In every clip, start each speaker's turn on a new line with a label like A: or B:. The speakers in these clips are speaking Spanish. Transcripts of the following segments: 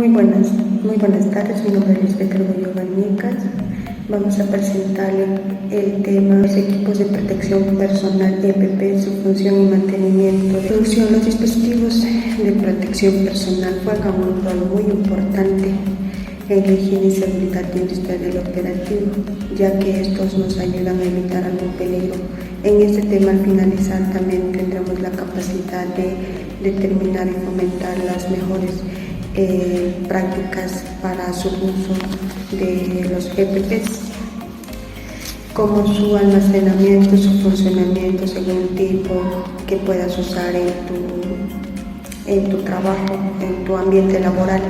A: Muy buenas tardes, mi nombre es Lisbeth Arguello Valmicas. Vamos a presentarle el tema de los equipos de protección personal EPP, su función y mantenimiento. Los dispositivos de protección personal juegan un rol muy importante en la higiene y seguridad industrial del operativo, ya que estos nos ayudan a evitar algún peligro. En este tema, al finalizar, también tendremos la capacidad de determinar y fomentar las mejores prácticas para su uso de los EPPs, como su almacenamiento, su funcionamiento según el tipo que puedas usar en tu trabajo, en tu ambiente laboral.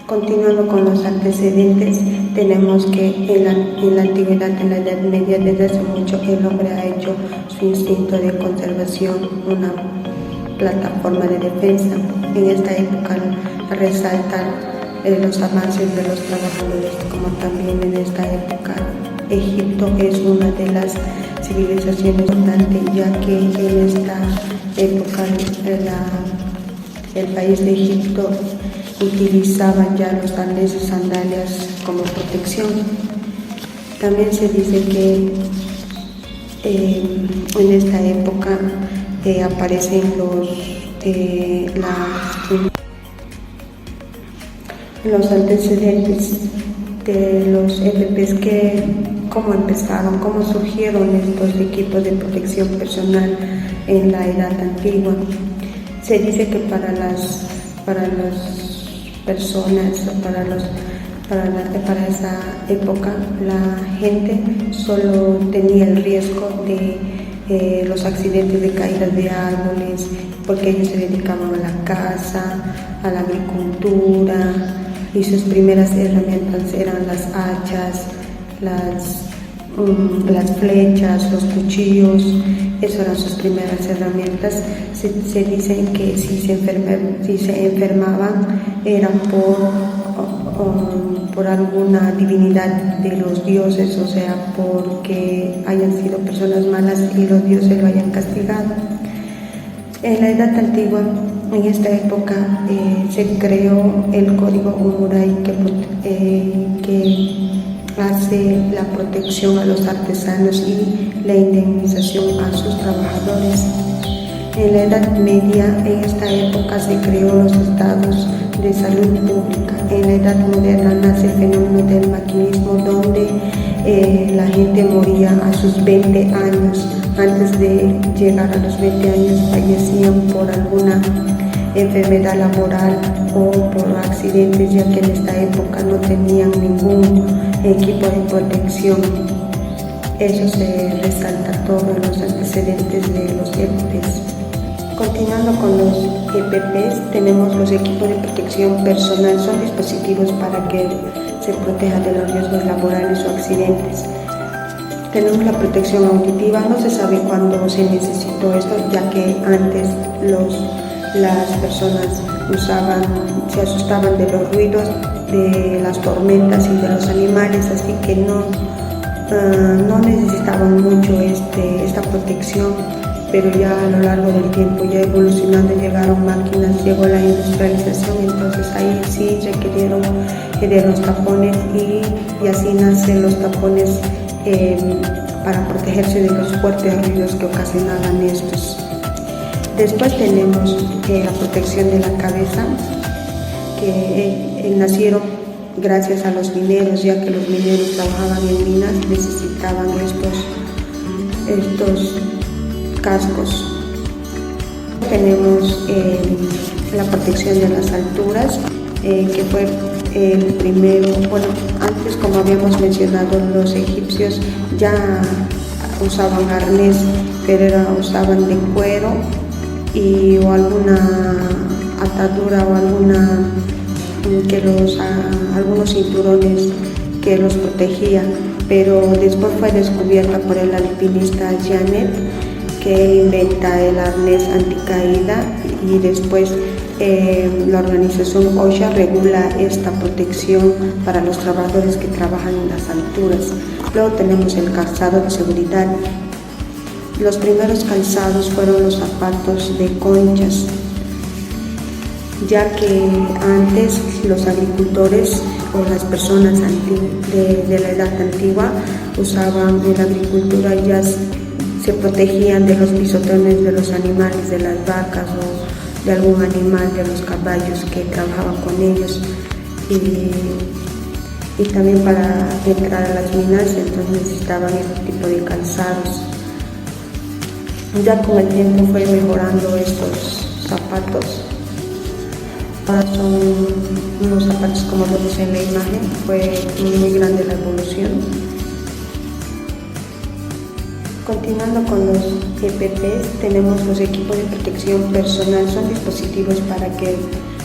A: Continuando con los antecedentes, tenemos que en la antigüedad, en la Edad Media, desde hace mucho, el hombre ha hecho su instinto de conservación una plataforma de defensa. En esta época resaltan los avances de los trabajadores, como también en esta época Egipto es una de las civilizaciones importantes, ya que en esta época el país de Egipto utilizaban ya los arneses y sandalias como protección. También se dice que en esta época aparecen los antecedentes de los EPPs, cómo empezaron, cómo surgieron estos equipos de protección personal en la edad antigua. Se dice que para las personas, para esa época, la gente solo tenía el riesgo de los accidentes de caídas de árboles, porque ellos se dedicaban a la caza, a la agricultura, y sus primeras herramientas eran las hachas, las flechas, los cuchillos. Esas eran sus primeras herramientas. Se dicen que si se enfermaban era por alguna divinidad de los dioses, o sea, porque hayan sido personas malas y los dioses lo hayan castigado. En la edad antigua, en esta época, se creó el código Umuray que hace la protección a los artesanos y la indemnización a sus trabajadores. En la Edad Media, en esta época, se creó los estados de salud pública. En la Edad Moderna nace el fenómeno del maquinismo, donde la gente moría a sus 20 años. Antes de llegar a los 20 años fallecían por alguna enfermedad laboral o por accidentes, ya que en esta época no tenían ningún equipo de protección. Eso se resalta todo en los antecedentes de los EPPs. Continuando con los EPPs, tenemos los equipos de protección personal. Son dispositivos para que se proteja de los riesgos laborales o accidentes. Tenemos la protección auditiva. No se sabe cuándo se necesitó esto, ya que antes las personas se asustaban de los ruidos, de las tormentas y de los animales, así que no necesitaban mucho esta protección. Pero ya a lo largo del tiempo, ya evolucionando, llegaron máquinas, llegó la industrialización, entonces ahí sí requirieron de los tapones y así nacen los tapones para protegerse de los fuertes ruidos que ocasionaban estos. Después tenemos la protección de la cabeza, que nacieron gracias a los mineros, ya que los mineros trabajaban en minas, necesitaban estos cascos. Tenemos la protección de las alturas, que fue el primero. Bueno, antes, como habíamos mencionado, los egipcios ya usaban arnés, pero usaban de cuero o alguna atadura o algunos cinturones que los protegían. Pero después fue descubierta por el alpinista Janet, que inventa el arnés anticaída, y después la organización OSHA regula esta protección para los trabajadores que trabajan en las alturas. Luego tenemos el calzado de seguridad. Los primeros calzados fueron los zapatos de conchas. ya que antes los agricultores o las personas de la edad antigua usaban en la agricultura y ya se protegían de los pisotones de los animales, de las vacas o de algún animal, de los caballos que trabajaban con ellos. Y también para entrar a las minas entonces necesitaban este tipo de calzados. Ya con el tiempo fue mejorando estos zapatos. Ahora son unos zapatos como lo dice en la imagen, fue muy grande la evolución. Continuando con los EPPs, tenemos los equipos de protección personal. Son dispositivos para que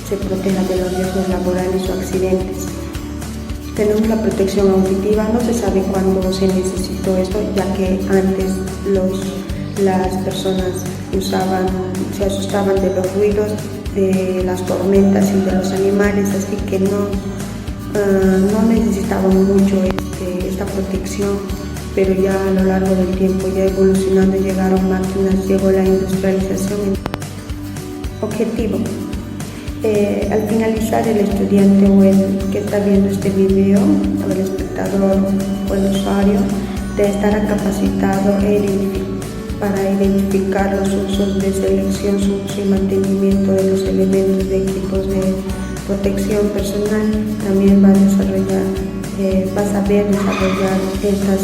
A: se protejan de los riesgos laborales o accidentes. Tenemos la protección auditiva. No se sabe cuándo se necesitó esto, ya que antes las personas se asustaban de los ruidos, de las tormentas y de los animales, así que no necesitaban mucho esta protección, pero ya a lo largo del tiempo, ya evolucionando, llegaron máquinas, llegó la industrialización. Objetivo. Al finalizar, el estudiante o el que está viendo este video, o el espectador o el usuario, debe estar capacitado para identificar los usos de selección, su uso y mantenimiento de los elementos de equipos de protección personal. También va a saber desarrollar estas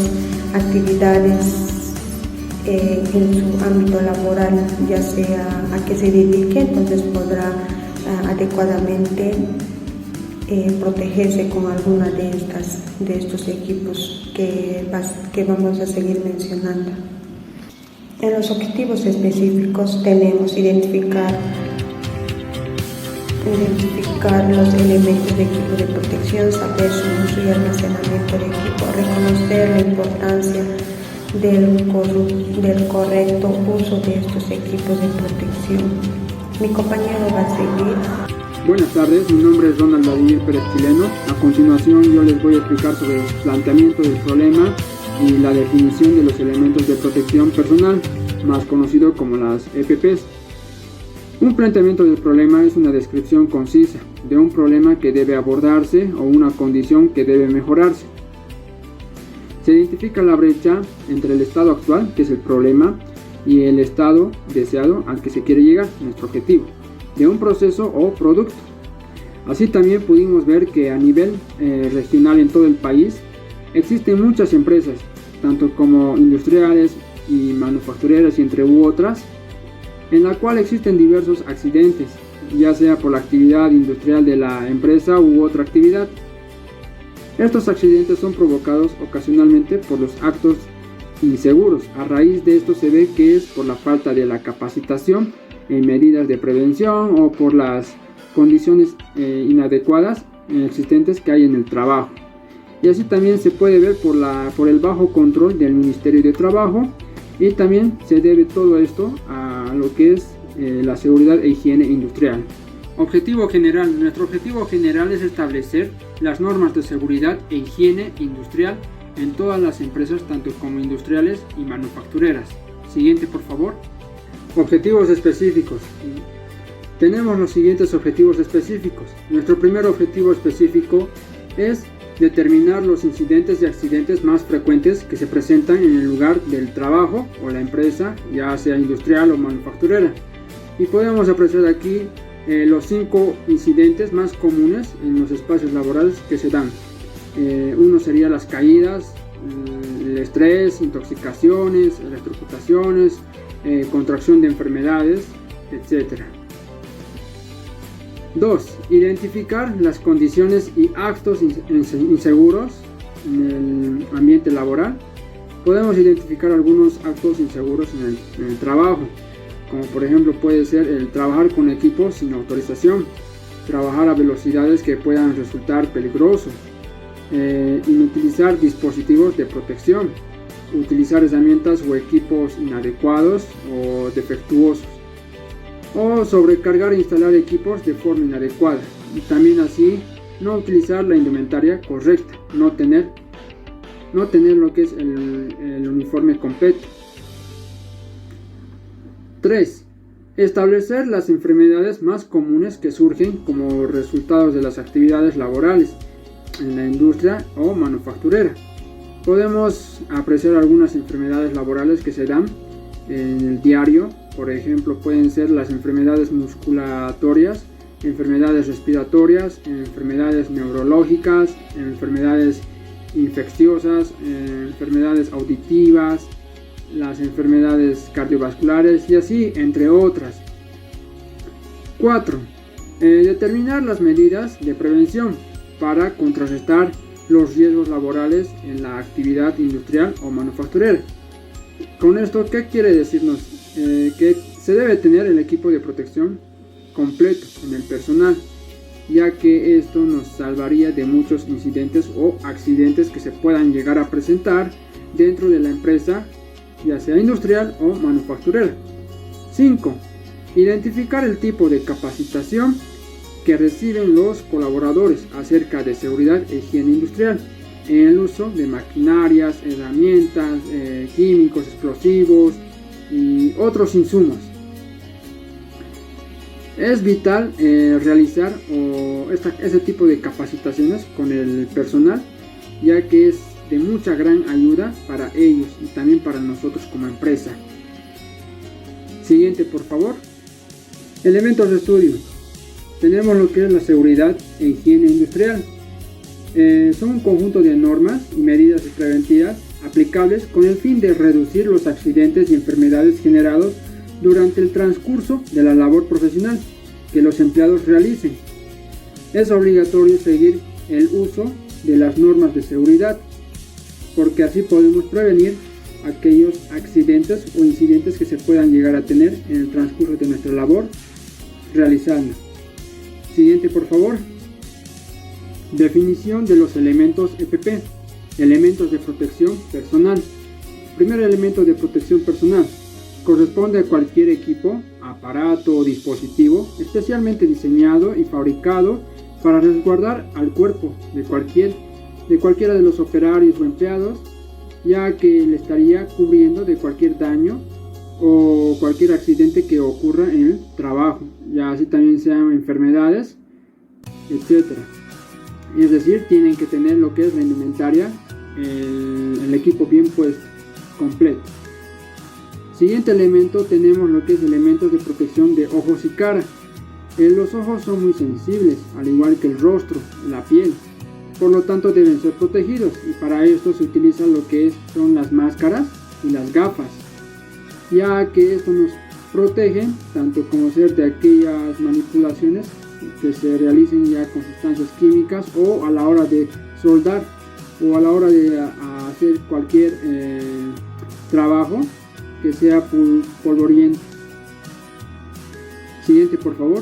A: actividades en su ámbito laboral, ya sea a qué se dedique, entonces podrá adecuadamente protegerse con alguna de estos equipos que vamos a seguir mencionando. En los objetivos específicos tenemos identificar los elementos de equipo de protección, saber su uso y almacenamiento de equipo, reconocer la importancia del correcto uso de estos equipos de protección. Mi compañero va a seguir.
B: Buenas tardes, mi nombre es Ronald Vladimir Pérez Chileno. A continuación yo les voy a explicar sobre el planteamiento del problema y la definición de los elementos de protección personal, más conocido como las EPPs. Un planteamiento del problema es una descripción concisa de un problema que debe abordarse o una condición que debe mejorarse. Se identifica la brecha entre el estado actual, que es el problema, y el estado deseado al que se quiere llegar, nuestro objetivo, de un proceso o producto. Así también pudimos ver que a nivel regional en todo el país existen muchas empresas, tanto como industriales y manufactureras y entre otras, en la cual existen diversos accidentes, ya sea por la actividad industrial de la empresa u otra actividad. Estos accidentes son provocados ocasionalmente por los actos inseguros. A raíz de esto se ve que es por la falta de la capacitación en medidas de prevención o por las condiciones inadecuadas existentes que hay en el trabajo. Y así también se puede ver por el bajo control del Ministerio de Trabajo, y también se debe todo esto a lo que es la seguridad e higiene industrial. Objetivo general. Nuestro objetivo general es establecer las normas de seguridad e higiene industrial en todas las empresas, tanto como industriales y manufactureras. Siguiente, por favor. Objetivos específicos. Tenemos los siguientes objetivos específicos. Nuestro primer objetivo específico es determinar los incidentes y accidentes más frecuentes que se presentan en el lugar del trabajo o la empresa, ya sea industrial o manufacturera. Y podemos apreciar aquí los 5 incidentes más comunes en los espacios laborales que se dan. Uno sería las caídas, el estrés, intoxicaciones, electrocutaciones, contracción de enfermedades, etc. 2. Identificar las condiciones y actos inseguros en el ambiente laboral. Podemos identificar algunos actos inseguros en el trabajo, como por ejemplo puede ser el trabajar con equipos sin autorización, trabajar a velocidades que puedan resultar peligrosos, inutilizar dispositivos de protección, utilizar herramientas o equipos inadecuados o defectuosos, o sobrecargar e instalar equipos de forma inadecuada, y también así no utilizar la indumentaria correcta, no tener lo que es el uniforme completo. 3. Establecer las enfermedades más comunes que surgen como resultado de las actividades laborales en la industria o manufacturera. Podemos apreciar algunas enfermedades laborales que se dan en el diario. Por ejemplo, pueden ser las enfermedades musculatorias, enfermedades respiratorias, enfermedades neurológicas, enfermedades infecciosas, enfermedades auditivas, las enfermedades cardiovasculares y así, entre otras. 4. Determinar las medidas de prevención para contrarrestar los riesgos laborales en la actividad industrial o manufacturera. Con esto, ¿qué quiere decirnos? Que se debe tener el equipo de protección completo en el personal, ya que esto nos salvaría de muchos incidentes o accidentes que se puedan llegar a presentar dentro de la empresa, ya sea industrial o manufacturera. 5. Identificar el tipo de capacitación que reciben los colaboradores acerca de seguridad e higiene industrial en el uso de maquinarias, herramientas, químicos, explosivos y otros insumos. Es vital realizar ese tipo de capacitaciones con el personal, ya que es de mucha gran ayuda para ellos y también para nosotros como empresa. Siguiente, por favor. Elementos de estudio. Tenemos lo que es la seguridad e higiene industrial. Son un conjunto de normas y medidas preventivas aplicables con el fin de reducir los accidentes y enfermedades generados durante el transcurso de la labor profesional que los empleados realicen. Es obligatorio seguir el uso de las normas de seguridad, porque así podemos prevenir aquellos accidentes o incidentes que se puedan llegar a tener en el transcurso de nuestra labor realizando. Siguiente, por favor. Definición de los elementos EPP. Elementos de protección personal. Primer elemento de protección personal. Corresponde a cualquier equipo, aparato o dispositivo especialmente diseñado y fabricado para resguardar al cuerpo de cualquiera de los operarios o empleados, ya que le estaría cubriendo de cualquier daño o cualquier accidente que ocurra en el trabajo, ya así también sean enfermedades, etc. Es decir, tienen que tener lo que es la indumentaria, el equipo bien puesto, completo. Siguiente elemento, tenemos lo que es elementos de protección de ojos y cara. Los ojos son muy sensibles, al igual que el rostro, la piel. Por lo tanto deben ser protegidos y para esto se utilizan lo que son las máscaras y las gafas, ya que esto nos protege tanto como ser de aquellas manipulaciones que se realicen ya con sustancias químicas o a la hora de soldar o a la hora de hacer cualquier trabajo que sea polvoriento. Siguiente, por favor.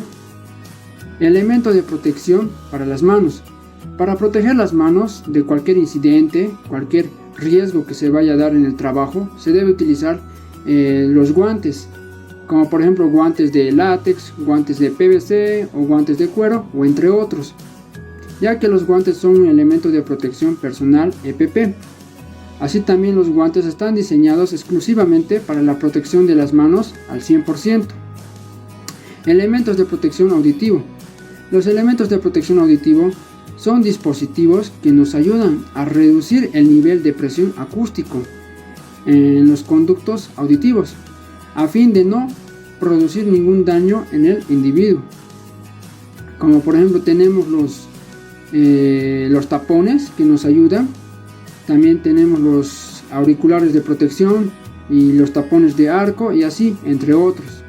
B: Elemento de protección para las manos. Para proteger las manos de cualquier incidente, cualquier riesgo que se vaya a dar en el trabajo, se debe utilizar los guantes, como por ejemplo guantes de látex, guantes de PVC o guantes de cuero, o entre otros, ya que los guantes son un elemento de protección personal EPP. Así también los guantes están diseñados exclusivamente para la protección de las manos al 100%. Elementos de protección auditivo. Los elementos de protección auditivo son dispositivos que nos ayudan a reducir el nivel de presión acústico en los conductos auditivos, a fin de no producir ningún daño en el individuo. Como por ejemplo tenemos los tapones que nos ayudan. También tenemos los auriculares de protección y los tapones de arco y así, entre otros.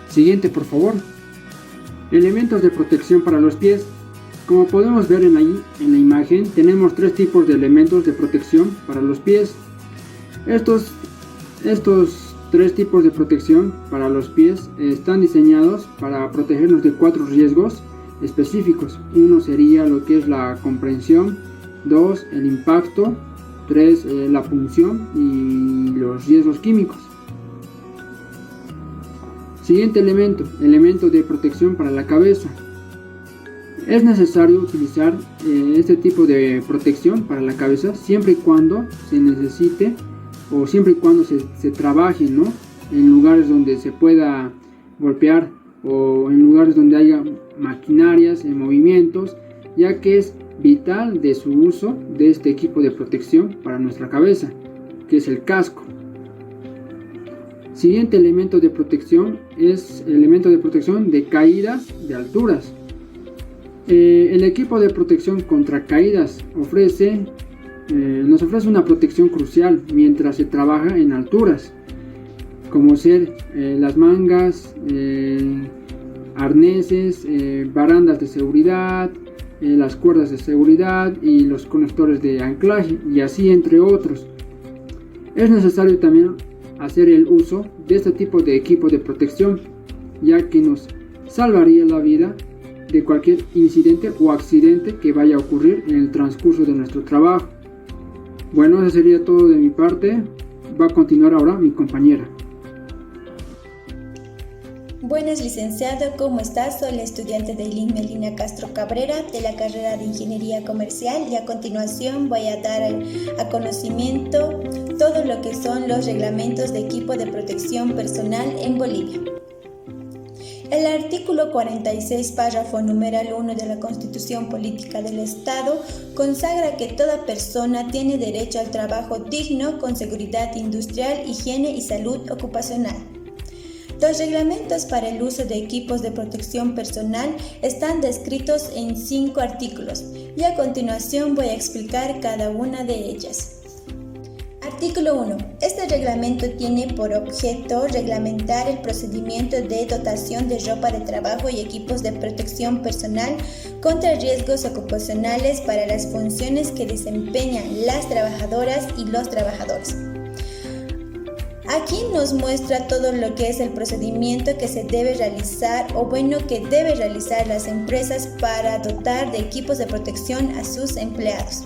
B: Siguiente, por favor. Elementos de protección para los pies. Como podemos ver en la imagen, tenemos tres tipos de elementos de protección para los pies. Estos tres tipos de protección para los pies están diseñados para protegernos de 4 riesgos específicos. Uno sería lo que es la comprensión, 2 el impacto, 3 la punción y los riesgos químicos. Siguiente elemento de protección para la cabeza. Es necesario utilizar este tipo de protección para la cabeza siempre y cuando se necesite o siempre y cuando se trabaje, ¿no?, en lugares donde se pueda golpear o en lugares donde haya maquinarias en movimientos, ya que es vital de su uso de este equipo de protección para nuestra cabeza, que es el casco. Siguiente elemento de protección es el elemento de protección de caídas de alturas. El equipo de protección contra caídas nos ofrece una protección crucial mientras se trabaja en alturas, como ser las mangas, arneses, barandas de seguridad, las cuerdas de seguridad y los conectores de anclaje, y así entre otros. Es necesario también hacer el uso de este tipo de equipo de protección, ya que nos salvaría la vida de cualquier incidente o accidente que vaya a ocurrir en el transcurso de nuestro trabajo. Bueno, eso sería todo de mi parte. Va a continuar ahora mi compañera.
C: Buenas, licenciado, ¿cómo estás? Soy la estudiante de Eileen Melina Castro Cabrera de la carrera de Ingeniería Comercial, y a continuación voy a dar a conocimiento todo lo que son los reglamentos de equipo de protección personal en Bolivia. El artículo 46, párrafo numeral 1 de la Constitución Política del Estado consagra que toda persona tiene derecho al trabajo digno, con seguridad industrial, higiene y salud ocupacional. Los reglamentos para el uso de equipos de protección personal están descritos en 5 artículos, y a continuación voy a explicar cada una de ellas. Artículo 1. Este reglamento tiene por objeto reglamentar el procedimiento de dotación de ropa de trabajo y equipos de protección personal contra riesgos ocupacionales para las funciones que desempeñan las trabajadoras y los trabajadores. Aquí nos muestra todo lo que es el procedimiento que se debe realizar, que debe realizar las empresas para dotar de equipos de protección a sus empleados.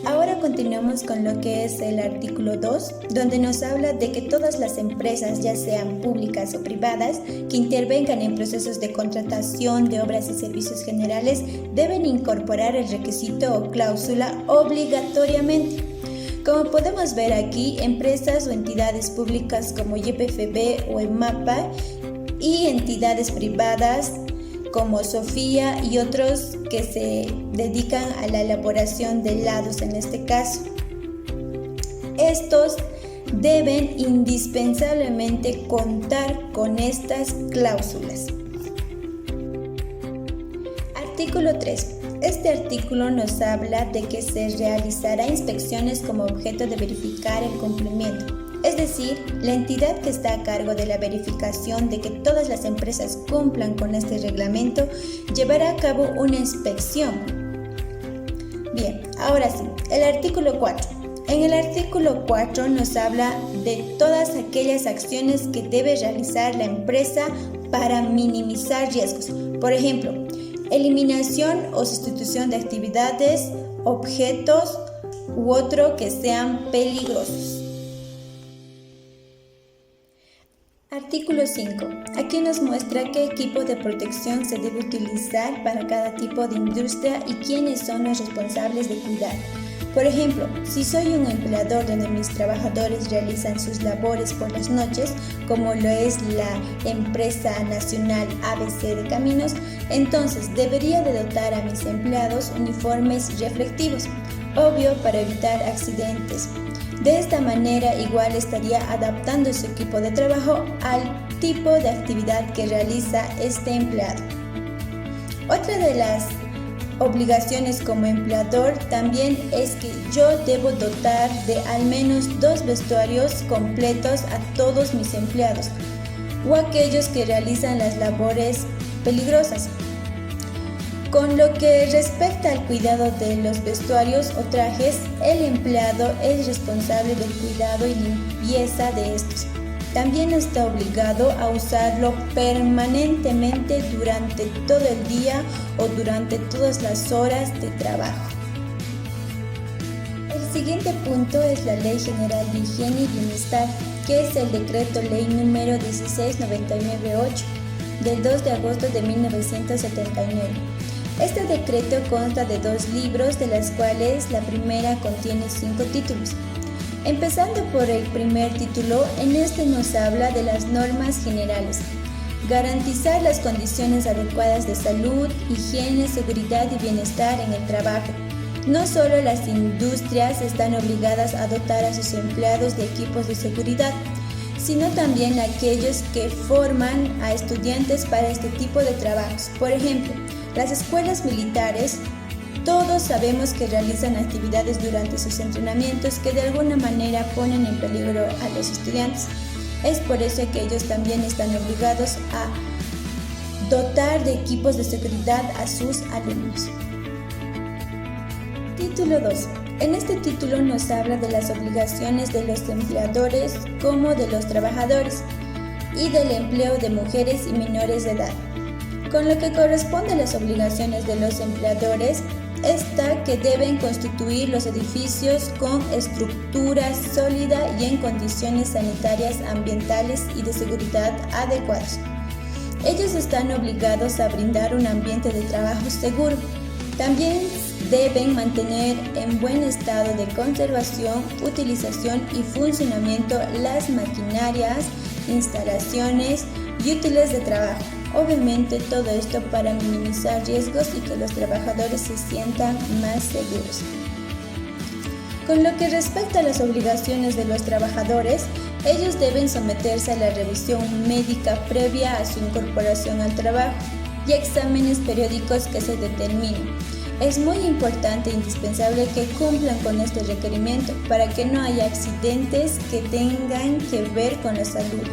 C: Ahora continuamos con lo que es el artículo 2, donde nos habla de que todas las empresas, ya sean públicas o privadas, que intervengan en procesos de contratación de obras y servicios generales, deben incorporar el requisito o cláusula obligatoriamente. Como podemos ver aquí, empresas o entidades públicas como YPFB o EMAPA, y entidades privadas como Sofía y otros que se dedican a la elaboración de helados en este caso. Estos deben indispensablemente contar con estas cláusulas. Artículo 3. Este artículo nos habla de que se realizará inspecciones como objeto de verificar el cumplimiento. Es decir, la entidad que está a cargo de la verificación de que todas las empresas cumplan con este reglamento llevará a cabo una inspección. Bien, ahora sí, el artículo 4. En el artículo 4 nos habla de todas aquellas acciones que debe realizar la empresa para minimizar riesgos. Por ejemplo, eliminación o sustitución de actividades, objetos u otro que sean peligrosos. Artículo 5. Aquí nos muestra qué equipo de protección se debe utilizar para cada tipo de industria y quiénes son los responsables de cuidar. Por ejemplo, si soy un empleador donde mis trabajadores realizan sus labores por las noches, como lo es la empresa nacional ABC de Caminos, entonces debería de dotar a mis empleados uniformes reflectivos, obvio para evitar accidentes. De esta manera igual estaría adaptando su equipo de trabajo al tipo de actividad que realiza este empleado. Otra de las obligaciones como empleador también es que yo debo dotar de al menos 2 vestuarios completos a todos mis empleados o aquellos que realizan las labores peligrosas. Con lo que respecta al cuidado de los vestuarios o trajes, el empleado es responsable del cuidado y limpieza de estos. También está obligado a usarlo permanentemente durante todo el día o durante todas las horas de trabajo. El siguiente punto es la Ley General de Higiene y Bienestar, que es el Decreto Ley número 16998 del 2 de agosto de 1979. Este decreto consta de 2 libros, de las cuales la primera contiene 5 títulos. Empezando por el primer título, en este nos habla de las normas generales. Garantizar las condiciones adecuadas de salud, higiene, seguridad y bienestar en el trabajo. No solo las industrias están obligadas a dotar a sus empleados de equipos de seguridad, sino también aquellos que forman a estudiantes para este tipo de trabajos. Por ejemplo, las escuelas militares, todos sabemos que realizan actividades durante sus entrenamientos que de alguna manera ponen en peligro a los estudiantes. Es por eso que ellos también están obligados a dotar de equipos de seguridad a sus alumnos. Título 2. En este título nos habla de las obligaciones de los empleadores como de los trabajadores y del empleo de mujeres y menores de edad. Con lo que corresponde a las obligaciones de los empleadores, está que deben constituir los edificios con estructura sólida y en condiciones sanitarias, ambientales y de seguridad adecuadas. Ellos están obligados a brindar un ambiente de trabajo seguro. También deben mantener en buen estado de conservación, utilización y funcionamiento las maquinarias, instalaciones y útiles de trabajo. Obviamente todo esto para minimizar riesgos y que los trabajadores se sientan más seguros. Con lo que respecta a las obligaciones de los trabajadores, ellos deben someterse a la revisión médica previa a su incorporación al trabajo y exámenes periódicos que se determinen. Es muy importante e indispensable que cumplan con este requerimiento para que no haya accidentes que tengan que ver con la salud.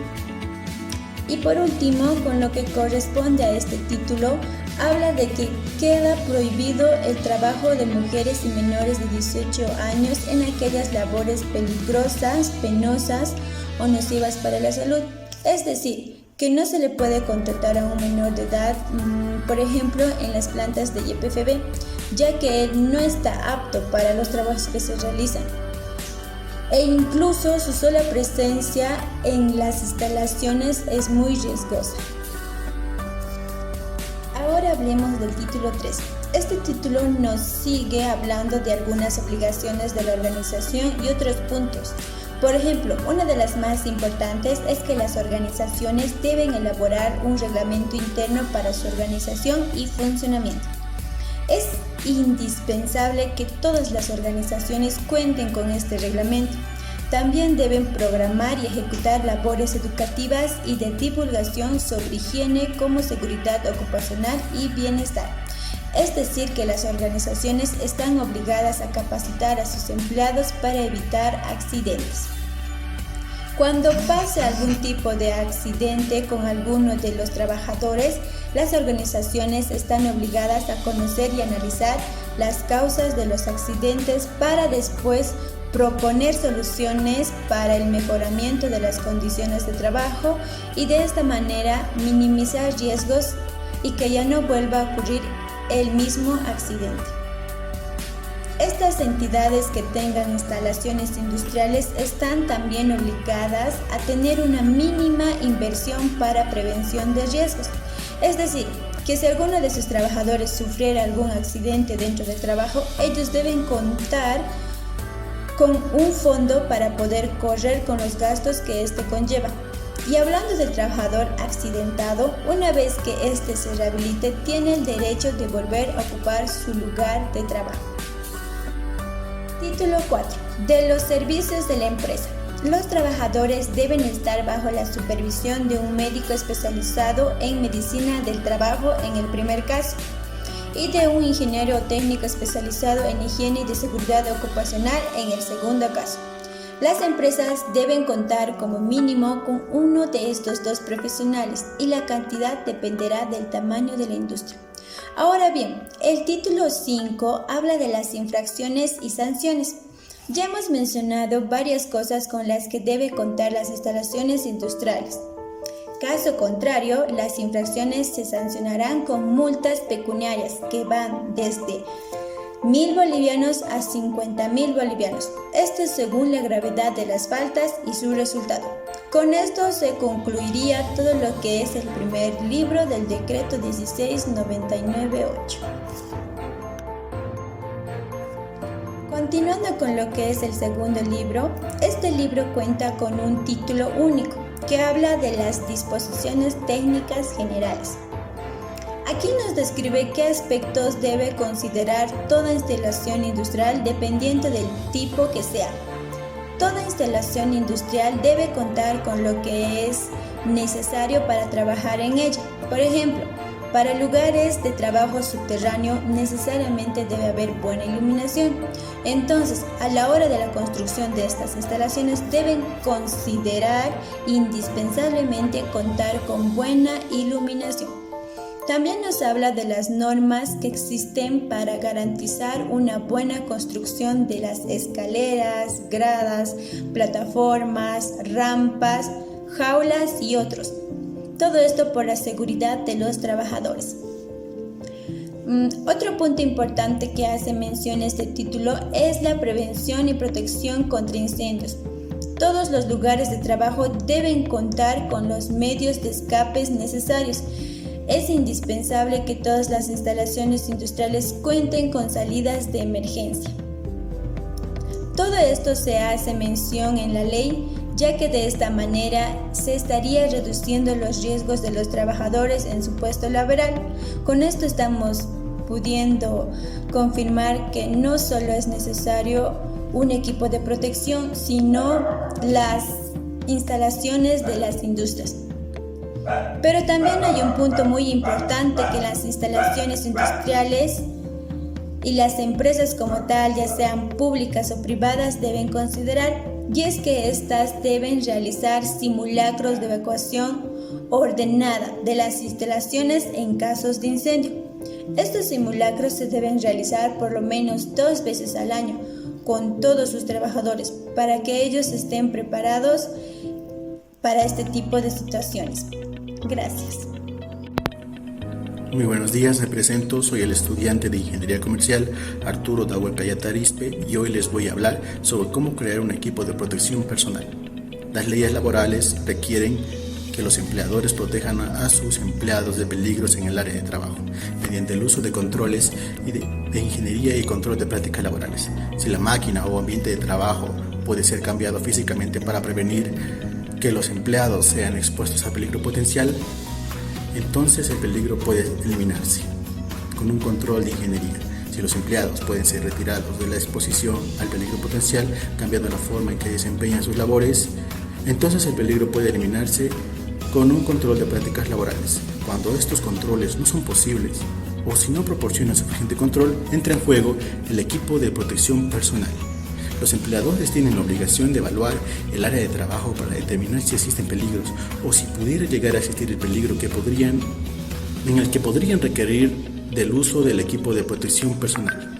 C: Y por último, con lo que corresponde a este título, habla de que queda prohibido el trabajo de mujeres y menores de 18 años en aquellas labores peligrosas, penosas o nocivas para la salud. Es decir, que no se le puede contratar a un menor de edad, por ejemplo, en las plantas de YPFB, ya que él no está apto para los trabajos que se realizan. E incluso su sola presencia en las instalaciones es muy riesgosa. Ahora hablemos del título 3. Este título nos sigue hablando de algunas obligaciones de la organización y otros puntos. Por ejemplo, una de las más importantes es que las organizaciones deben elaborar un reglamento interno para su organización y funcionamiento. Es indispensable que todas las organizaciones cuenten con este reglamento. También deben programar y ejecutar labores educativas y de divulgación sobre higiene como seguridad ocupacional y bienestar. Es decir, que las organizaciones están obligadas a capacitar a sus empleados para evitar accidentes. Cuando pase algún tipo de accidente con alguno de los trabajadores, las organizaciones están obligadas a conocer y analizar las causas de los accidentes para después proponer soluciones para el mejoramiento de las condiciones de trabajo y de esta manera minimizar riesgos y que ya no vuelva a ocurrir el mismo accidente. Estas entidades que tengan instalaciones industriales están también obligadas a tener una mínima inversión para prevención de riesgos. Es decir, que si alguno de sus trabajadores sufriera algún accidente dentro del trabajo, ellos deben contar con un fondo para poder correr con los gastos que este conlleva. Y hablando del trabajador accidentado, una vez que éste se rehabilite, tiene el derecho de volver a ocupar su lugar de trabajo. Título 4. De los servicios de la empresa. Los trabajadores deben estar bajo la supervisión de un médico especializado en medicina del trabajo en el primer caso y de un ingeniero o técnico especializado en higiene y de seguridad ocupacional en el segundo caso. Las empresas deben contar como mínimo con uno de estos dos profesionales y la cantidad dependerá del tamaño de la industria. Ahora bien, el título 5 habla de las infracciones y sanciones. Ya hemos mencionado varias cosas con las que debe contar las instalaciones industriales. Caso contrario, las infracciones se sancionarán con multas pecuniarias que van desde 1.000 bolivianos a 50.000 bolivianos. Esto es según la gravedad de las faltas y su resultado. Con esto se concluiría todo lo que es el primer libro del decreto 16998. Continuando con lo que es el segundo libro, este libro cuenta con un título único que habla de las disposiciones técnicas generales. Aquí nos describe qué aspectos debe considerar toda instalación industrial dependiente del tipo que sea. Toda instalación industrial debe contar con lo que es necesario para trabajar en ella. Por ejemplo, para lugares de trabajo subterráneo necesariamente debe haber buena iluminación. Entonces, a la hora de la construcción de estas instalaciones deben considerar indispensablemente contar con buena iluminación. También nos habla de las normas que existen para garantizar una buena construcción de las escaleras, gradas, plataformas, rampas, jaulas y otros. Todo esto por la seguridad de los trabajadores. Otro punto importante que hace mención este título es la prevención y protección contra incendios. Todos los lugares de trabajo deben contar con los medios de escape necesarios. Es indispensable que todas las instalaciones industriales cuenten con salidas de emergencia. Todo esto se hace mención en la ley, ya que de esta manera se estaría reduciendo los riesgos de los trabajadores en su puesto laboral. Con esto estamos pudiendo confirmar que no solo es necesario un equipo de protección, sino las instalaciones de las industrias. Pero también hay un punto muy importante que las instalaciones industriales y las empresas como tal, ya sean públicas o privadas, deben considerar, y es que éstas deben realizar simulacros de evacuación ordenada de las instalaciones en casos de incendio. Estos simulacros se deben realizar por lo menos 2 veces al año con todos sus trabajadores para que ellos estén preparados para este tipo de situaciones. Gracias.
D: Muy buenos días, me presento, soy el estudiante de Ingeniería Comercial Arturo Dahuacayata Arispe y hoy les voy a hablar sobre cómo crear un equipo de protección personal. Las leyes laborales requieren que los empleadores protejan a sus empleados de peligros en el área de trabajo mediante el uso de controles de ingeniería y control de prácticas laborales. Si la máquina o ambiente de trabajo puede ser cambiado físicamente para prevenir que los empleados sean expuestos a peligro potencial, entonces el peligro puede eliminarse con un control de ingeniería. Si los empleados pueden ser retirados de la exposición al peligro potencial, cambiando la forma en que desempeñan sus labores, entonces el peligro puede eliminarse con un control de prácticas laborales. Cuando estos controles no son posibles o si no proporcionan suficiente control, entra en juego el equipo de protección personal. Los empleadores tienen la obligación de evaluar el área de trabajo para determinar si existen peligros o si pudiera llegar a existir el peligro en el que podrían requerir del uso del equipo de protección personal.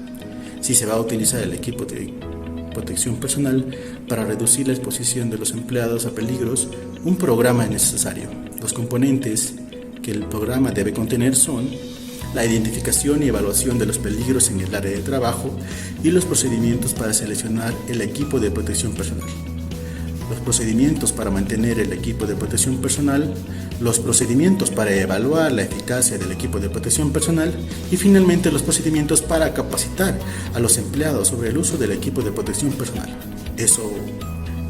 D: Si se va a utilizar el equipo de protección personal para reducir la exposición de los empleados a peligros, un programa es necesario. Los componentes que el programa debe contener son la identificación y evaluación de los peligros en el área de trabajo y los procedimientos para seleccionar el equipo de protección personal. Los procedimientos para mantener el equipo de protección personal, los procedimientos para evaluar la eficacia del equipo de protección personal y finalmente los procedimientos para capacitar a los empleados sobre el uso del equipo de protección personal.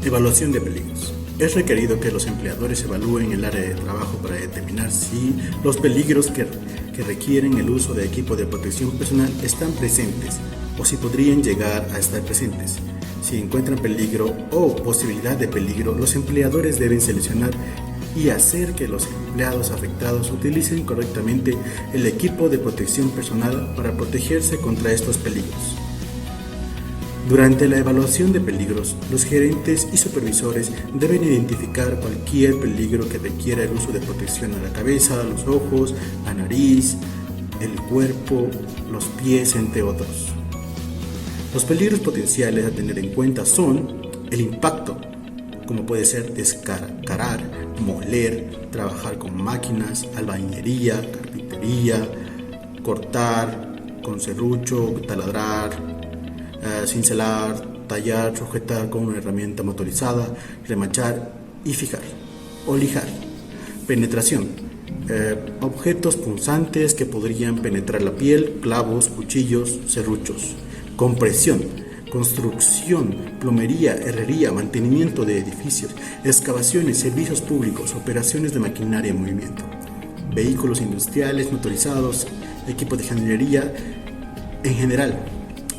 D: Evaluación de peligros. Es requerido que los empleadores evalúen el área de trabajo para determinar si los peligros que requieren el uso de equipo de protección personal están presentes o si podrían llegar a estar presentes. Si encuentran peligro o posibilidad de peligro, los empleadores deben seleccionar y hacer que los empleados afectados utilicen correctamente el equipo de protección personal para protegerse contra estos peligros. Durante la evaluación de peligros, los gerentes y supervisores deben identificar cualquier peligro que requiera el uso de protección a la cabeza, los ojos, la nariz, el cuerpo, los pies, entre otros. Los peligros potenciales a tener en cuenta son el impacto, como puede ser descargar, moler, trabajar con máquinas, albañilería, carpintería, cortar con serrucho, taladrar, cincelar, tallar, sujetar con una herramienta motorizada, remachar y fijar o lijar. Penetración. Objetos punzantes que podrían penetrar la piel, clavos, cuchillos, serruchos. Compresión. construcción, plomería, herrería, mantenimiento de edificios, excavaciones, servicios públicos, operaciones de maquinaria en movimiento, vehículos industriales, motorizados, equipo de ingeniería en general,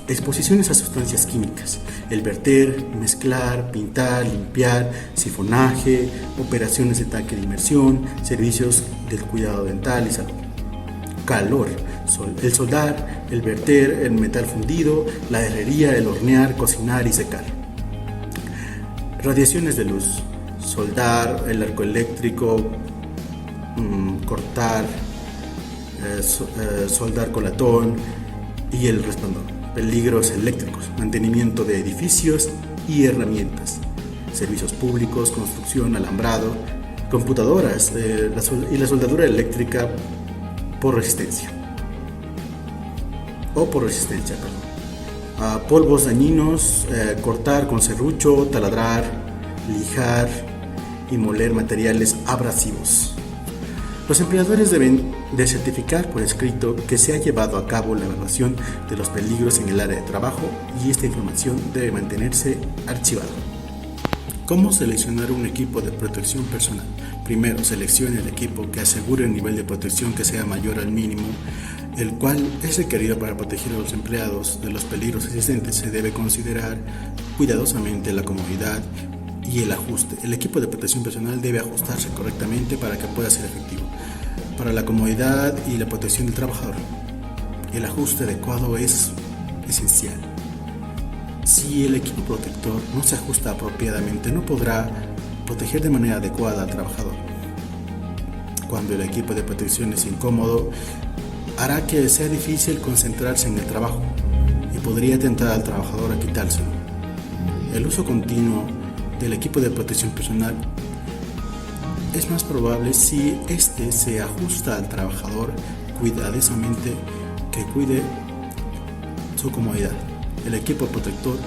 D: exposiciones a sustancias químicas, el verter, mezclar, pintar, limpiar, sifonaje, operaciones de tanque de inmersión, servicios del cuidado dental y salud. Calor, el soldar, el verter, el metal fundido, la herrería, el hornear, cocinar y secar. Radiaciones de luz, soldar, el arco eléctrico, cortar, soldar con latón y el resplandor. Peligros eléctricos, mantenimiento de edificios y herramientas, servicios públicos, construcción, alambrado, computadoras y la soldadura eléctrica por resistencia. Polvos dañinos, cortar con serrucho, taladrar, lijar y moler materiales abrasivos. Los empleadores deben de certificar por escrito que se ha llevado a cabo la evaluación de los peligros en el área de trabajo y esta información debe mantenerse archivada. ¿Cómo seleccionar un equipo de protección personal? Primero, seleccione el equipo que asegure el nivel de protección que sea mayor al mínimo, el cual es requerido para proteger a los empleados de los peligros existentes. Se debe considerar cuidadosamente la comodidad y el ajuste. El equipo de protección personal debe ajustarse correctamente para que pueda ser efectivo. Para la comodidad y la protección del trabajador, el ajuste adecuado es esencial. Si el equipo protector no se ajusta apropiadamente, no podrá proteger de manera adecuada al trabajador. Cuando el equipo de protección es incómodo, hará que sea difícil concentrarse en el trabajo y podría tentar al trabajador a quitárselo. El uso continuo del equipo de protección personal es más probable si éste se ajusta al trabajador cuidadosamente, que cuide su comodidad. El equipo de protección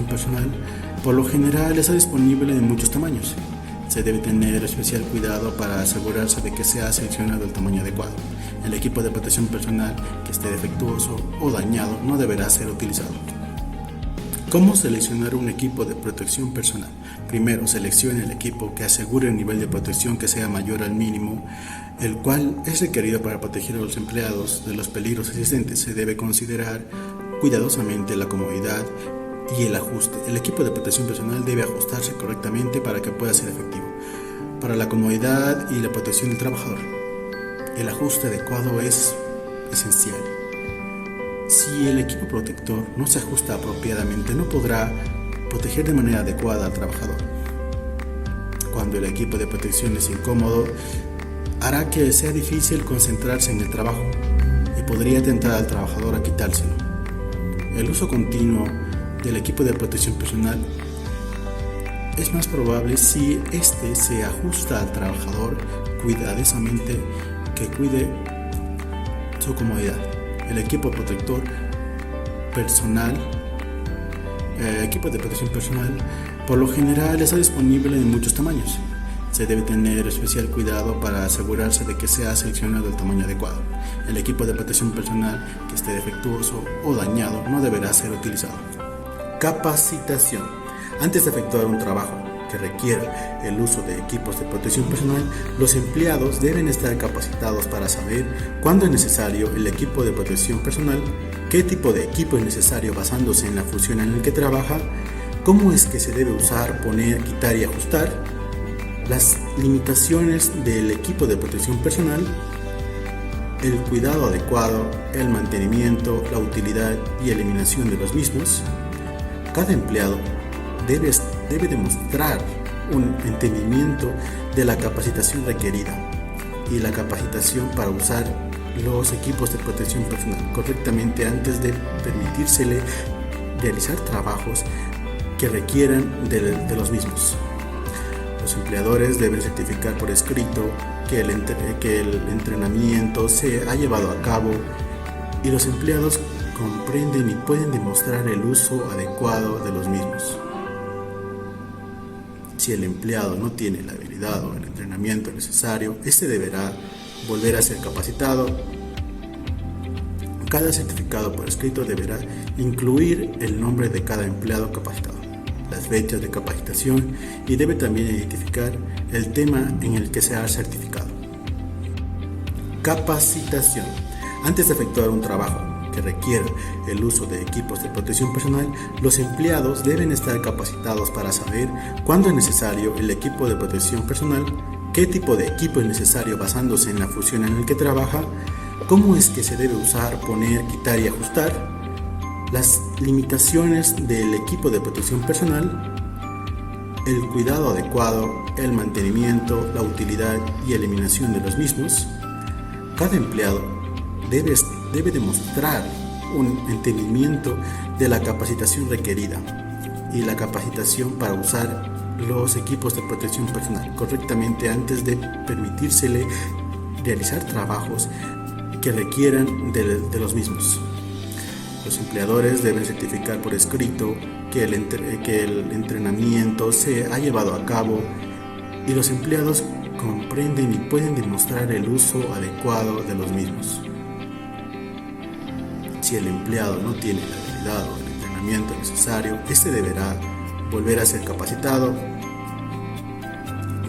D: personal por lo general está disponible en muchos tamaños. Se debe tener especial cuidado para asegurarse de que sea seleccionado el tamaño adecuado. El equipo de protección personal que esté defectuoso o dañado no deberá ser utilizado. ¿Cómo seleccionar un equipo de protección personal? Primero, seleccione el equipo que asegure el nivel de protección que sea mayor al mínimo, el cual es requerido para proteger a los empleados de los peligros existentes. Se debe considerar cuidadosamente la comodidad y el ajuste. El equipo de protección personal debe ajustarse correctamente para que pueda ser efectivo. Para la comodidad y la protección del trabajador, el ajuste adecuado es esencial. Si el equipo protector no se ajusta apropiadamente, no podrá proteger de manera adecuada al trabajador. Cuando el equipo de protección es incómodo, hará que sea difícil concentrarse en el trabajo y podría tentar al trabajador a quitárselo. El uso continuo del equipo de protección personal es más probable si éste se ajusta al trabajador cuidadosamente, que cuide su comodidad. El equipo protector personal, equipo de protección personal, por lo general está disponible en muchos tamaños. Se debe tener especial cuidado para asegurarse de que sea seleccionado el tamaño adecuado. El equipo de protección personal que esté defectuoso o dañado no deberá ser utilizado. Capacitación. Antes de efectuar un trabajo que requiera el uso de equipos de protección personal, los empleados deben estar capacitados para saber cuándo es necesario el equipo de protección personal, qué tipo de equipo es necesario basándose en la función en la que trabaja, cómo es que se debe usar, poner, quitar y ajustar, las limitaciones del equipo de protección personal, el cuidado adecuado, el mantenimiento, la utilidad y eliminación de los mismos. Cada empleado debe demostrar un entendimiento de la capacitación requerida y la capacitación para usar los equipos de protección personal correctamente antes de permitírsele realizar trabajos que requieran de los mismos. Los empleadores deben certificar por escrito que el entrenamiento se ha llevado a cabo y los empleados comprenden y pueden demostrar el uso adecuado de los mismos. Si el empleado no tiene la habilidad o el entrenamiento necesario, este deberá volver a ser capacitado Cada certificado por escrito deberá incluir el nombre de cada empleado capacitado, las fechas de capacitación y debe también identificar el tema en el que se ha certificado. Capacitación. Antes de efectuar un trabajo que requiera el uso de equipos de protección personal, los empleados deben estar capacitados para saber cuándo es necesario el equipo de protección personal, qué tipo de equipo es necesario basándose en la función en la que trabaja, cómo es que se debe usar, poner, quitar y ajustar, las limitaciones del equipo de protección personal, el cuidado adecuado, el mantenimiento, la utilidad y eliminación de los mismos. Cada empleado debe demostrar un entendimiento de la capacitación requerida y la capacitación para usar los equipos de protección personal correctamente antes de permitírsele realizar trabajos que requieran de los mismos. Los empleadores deben certificar por escrito que el entrenamiento se ha llevado a cabo y los empleados comprenden y pueden demostrar el uso adecuado de los mismos. Si el empleado no tiene la habilidad o el entrenamiento necesario, este deberá volver a ser capacitado.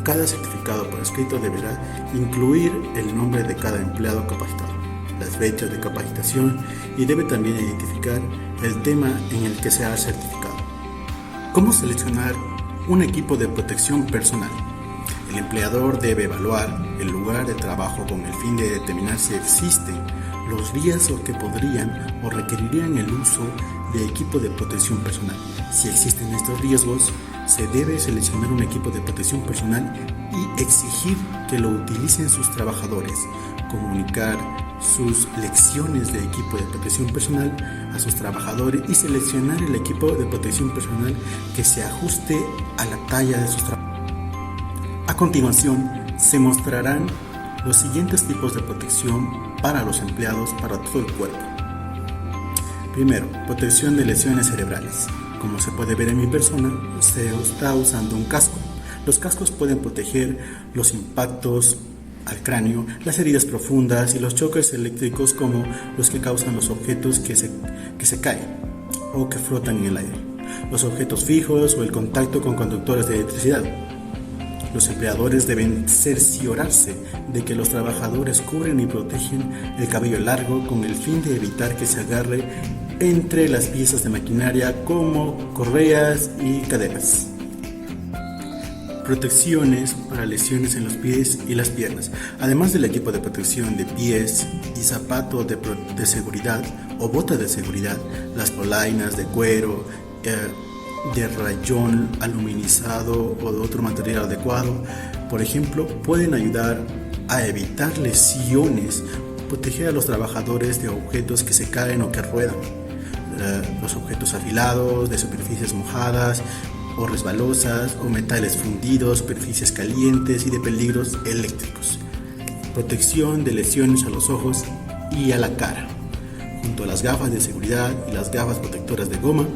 D: Cada certificado por escrito deberá incluir el nombre de cada empleado capacitado, las fechas de capacitación y debe también identificar el tema en el que se ha certificado. ¿Cómo seleccionar un equipo de protección personal? El empleador debe evaluar el lugar de trabajo con el fin de determinar si existen los riesgos que podrían o requerirían el uso de equipo de protección personal. Si existen estos riesgos, se debe seleccionar un equipo de protección personal y exigir que lo utilicen sus trabajadores, comunicar sus lecciones de equipo de protección personal a sus trabajadores y seleccionar el equipo de protección personal que se ajuste a la talla de sus trabajadores. A continuación, se mostrarán los siguientes tipos de protección para los empleados para todo el cuerpo. Primero, protección de lesiones cerebrales. Como se puede ver en mi persona, se está usando un casco. Los cascos pueden proteger los impactos al cráneo, las heridas profundas y los choques eléctricos como los que causan los objetos que se caen o que flotan en el aire, los objetos fijos o el contacto con conductores de electricidad. Los empleadores deben cerciorarse de que los trabajadores cubren y protegen el cabello largo con el fin de evitar que se agarre entre las piezas de maquinaria como correas y cadenas. Protecciones para lesiones en los pies y las piernas. Además del equipo de protección de pies y zapatos de seguridad o botas de seguridad, las polainas de cuero, de rayón aluminizado o de otro material adecuado, por ejemplo, pueden ayudar a evitar lesiones, proteger a los trabajadores de objetos que se caen o que ruedan, los objetos afilados, de superficies mojadas o resbalosas, o metales fundidos, superficies calientes y de peligros eléctricos. Protección de lesiones a los ojos y a la cara. Junto a las gafas de seguridad y las gafas protectoras de goma,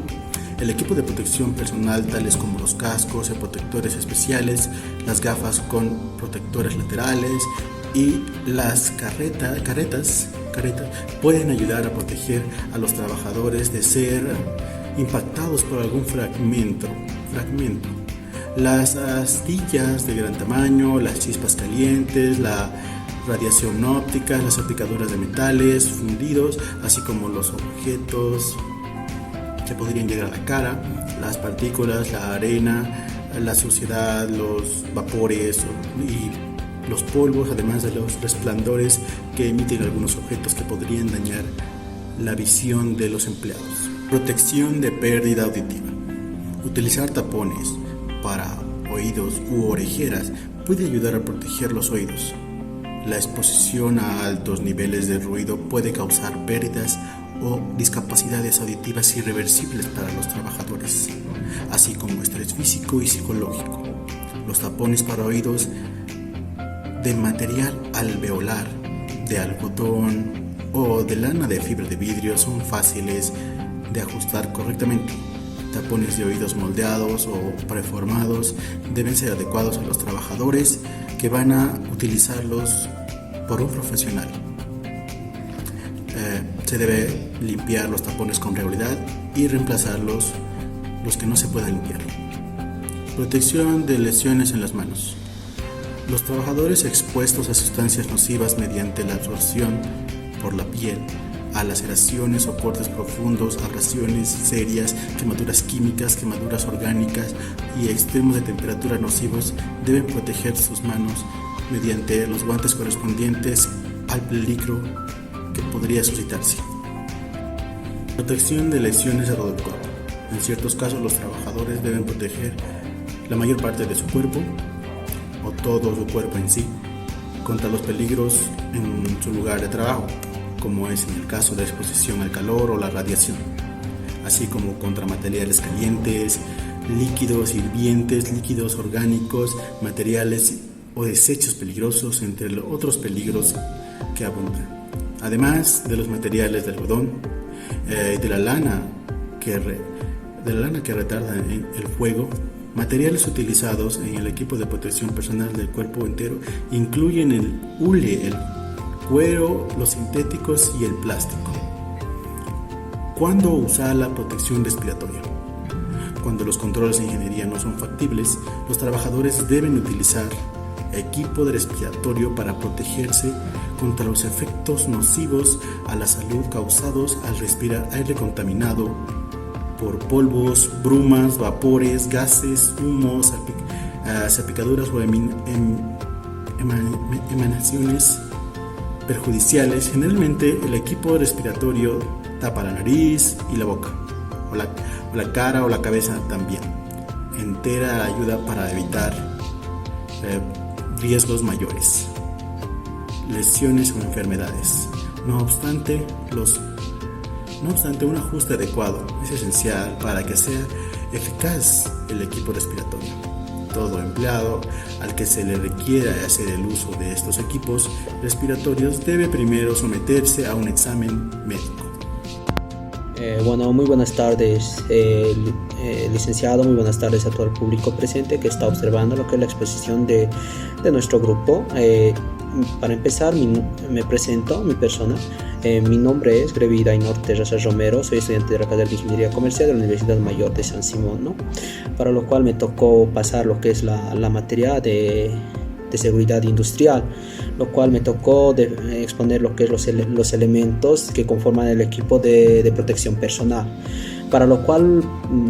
D: el equipo de protección personal, tales como los cascos y protectores especiales, las gafas con protectores laterales y las caretas, pueden ayudar a proteger a los trabajadores de ser impactados por algún fragmento. Las astillas de gran tamaño, las chispas calientes, la radiación óptica, las aplicadoras de metales fundidos, así como los objetos que podrían llegar a la cara, las partículas, la arena, la suciedad, los vapores y los polvos, además de los resplandores que emiten algunos objetos que podrían dañar la visión de los empleados. Protección de pérdida auditiva. Utilizar tapones para oídos u orejeras puede ayudar a proteger los oídos. La exposición a altos niveles de ruido puede causar pérdidas o discapacidades auditivas irreversibles para los trabajadores, así como estrés físico y psicológico. Los tapones para oídos de material alveolar, de algodón o de lana de fibra de vidrio son fáciles de ajustar correctamente. Tapones de oídos moldeados o preformados deben ser adecuados a los trabajadores que van a utilizarlos por un profesional. Se debe limpiar los tapones con regularidad y reemplazar los que no se puedan limpiar. Protección de lesiones en las manos. Los trabajadores expuestos a sustancias nocivas mediante la absorción por la piel, a laceraciones o cortes profundos, abrasiones serias, quemaduras químicas, quemaduras orgánicas y extremos de temperatura nocivos deben proteger sus manos mediante los guantes correspondientes al peligro que podría suscitarse. Protección de lesiones a todo el cuerpo. En ciertos casos los trabajadores deben proteger la mayor parte de su cuerpo o todo su cuerpo en sí contra los peligros en su lugar de trabajo, como es en el caso de exposición al calor o la radiación, así como contra materiales calientes, líquidos hirvientes, líquidos orgánicos, materiales o desechos peligrosos, entre los otros peligros que abundan. Además de los materiales de algodón, de la lana que retarda el fuego. Materiales utilizados en el equipo de protección personal del cuerpo entero incluyen el hule, el cuero, los sintéticos y el plástico. ¿Cuándo usar la protección respiratoria? Cuando los controles de ingeniería no son factibles, los trabajadores deben utilizar equipo de respiratorio para protegerse contra los efectos nocivos a la salud causados al respirar aire contaminado por polvos, brumas, vapores, gases, humos, salpicaduras o emanaciones perjudiciales. Generalmente el equipo respiratorio tapa la nariz y la boca, o la cara o la cabeza también. Entera ayuda para evitar riesgos mayores, lesiones o enfermedades. No obstante, un ajuste adecuado es esencial para que sea eficaz el equipo respiratorio. Todo empleado al que se le requiera hacer el uso de estos equipos respiratorios debe primero someterse a un examen médico.
E: Muy buenas tardes, licenciado, muy buenas tardes a todo el público presente que está observando lo que es la exposición de nuestro grupo. Para empezar, me presento, mi persona. Mi nombre es Grevi Dainor Terrazas Romero, soy estudiante de la carrera de Ingeniería Comercial de la Universidad Mayor de San Simón, ¿no? Para lo cual me tocó pasar lo que es la materia de seguridad industrial, lo cual me tocó exponer lo que es los elementos que conforman el equipo de protección personal. Para lo cual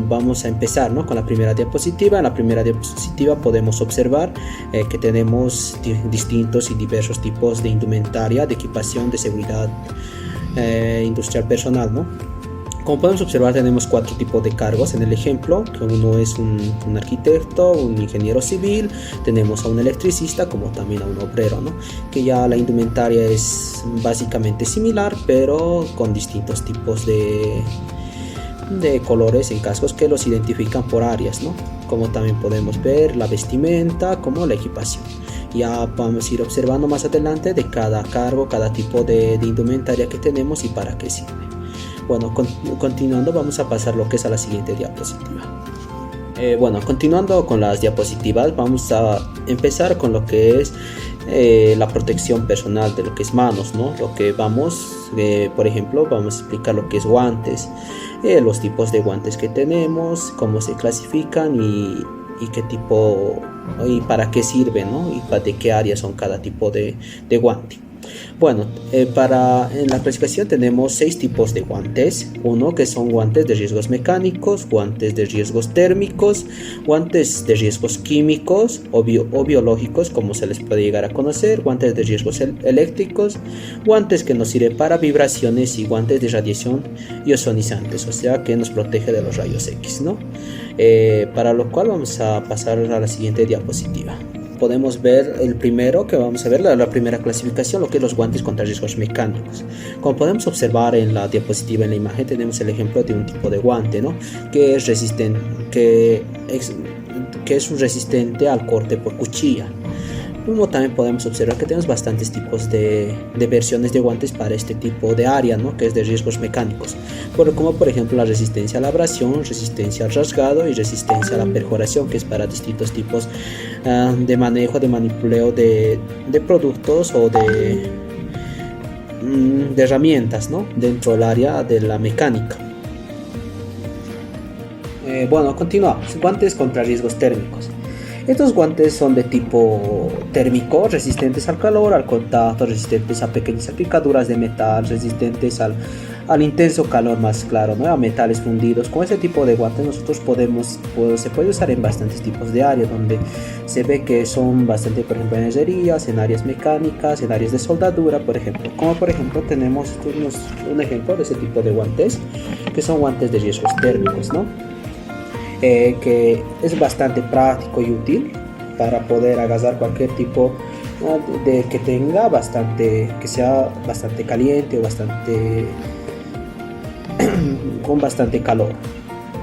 E: vamos a empezar, ¿no?, con la primera diapositiva. En la primera diapositiva podemos observar que tenemos distintos y diversos tipos de indumentaria, de equipación de seguridad industrial personal, ¿no? Como podemos observar, tenemos 4 tipos de cargos en el ejemplo, que uno es un arquitecto, un ingeniero civil, tenemos a un electricista como también a un obrero, ¿no?, que ya la indumentaria es básicamente similar, pero con distintos tipos de colores en cascos que los identifican por áreas, ¿no? Como también podemos ver la vestimenta como la equipación. Ya vamos a ir observando más adelante de cada cargo, cada tipo de indumentaria que tenemos y para qué sirve. Bueno, continuando, vamos a pasar lo que es a la siguiente diapositiva. Continuando con las diapositivas, vamos a empezar con lo que es la protección personal de lo que es manos, ¿no? Lo que por ejemplo, vamos a explicar lo que es guantes, los tipos de guantes que tenemos, cómo se clasifican y qué tipo y para qué sirven, ¿no?, y de qué área son cada tipo de guante. Bueno, en la clasificación tenemos 6 tipos de guantes. Uno que son guantes de riesgos mecánicos, guantes de riesgos térmicos, guantes de riesgos químicos o biológicos, como se les puede llegar a conocer, guantes de riesgos eléctricos, guantes que nos sirven para vibraciones y guantes de radiación ionizantes, o sea que nos protege de los rayos X, ¿no? Para lo cual vamos a pasar a la siguiente diapositiva. Podemos ver el primero, que vamos a ver la primera clasificación, lo que es los guantes contra riesgos mecánicos. Como podemos observar en la diapositiva, en la imagen, tenemos el ejemplo de un tipo de guante, ¿no?, que es resistente, que es resistente al corte por cuchilla. Como también podemos observar que tenemos bastantes tipos de versiones de guantes para este tipo de área, ¿no?, que es de riesgos mecánicos, como por ejemplo la resistencia a la abrasión, resistencia al rasgado y resistencia a la perforación, que es para distintos tipos de manejo, de manipuleo de productos o de herramientas, ¿no? Dentro del área de la mecánica. Bueno, continuamos. Guantes contra riesgos térmicos. Estos guantes son de tipo térmico, resistentes al calor, al contacto, resistentes a pequeñas picaduras de metal, resistentes al intenso calor más claro, ¿no? A metales fundidos. Con este tipo de guantes nosotros se puede usar en bastantes tipos de áreas, donde se ve que son bastante, por ejemplo, en herrerías, en áreas mecánicas, en áreas de soldadura, por ejemplo. Como por ejemplo tenemos un ejemplo de ese tipo de guantes, que son guantes de riesgos térmicos, ¿no? Que es bastante práctico y útil para poder agarrar cualquier tipo de que tenga que sea bastante caliente o con bastante calor.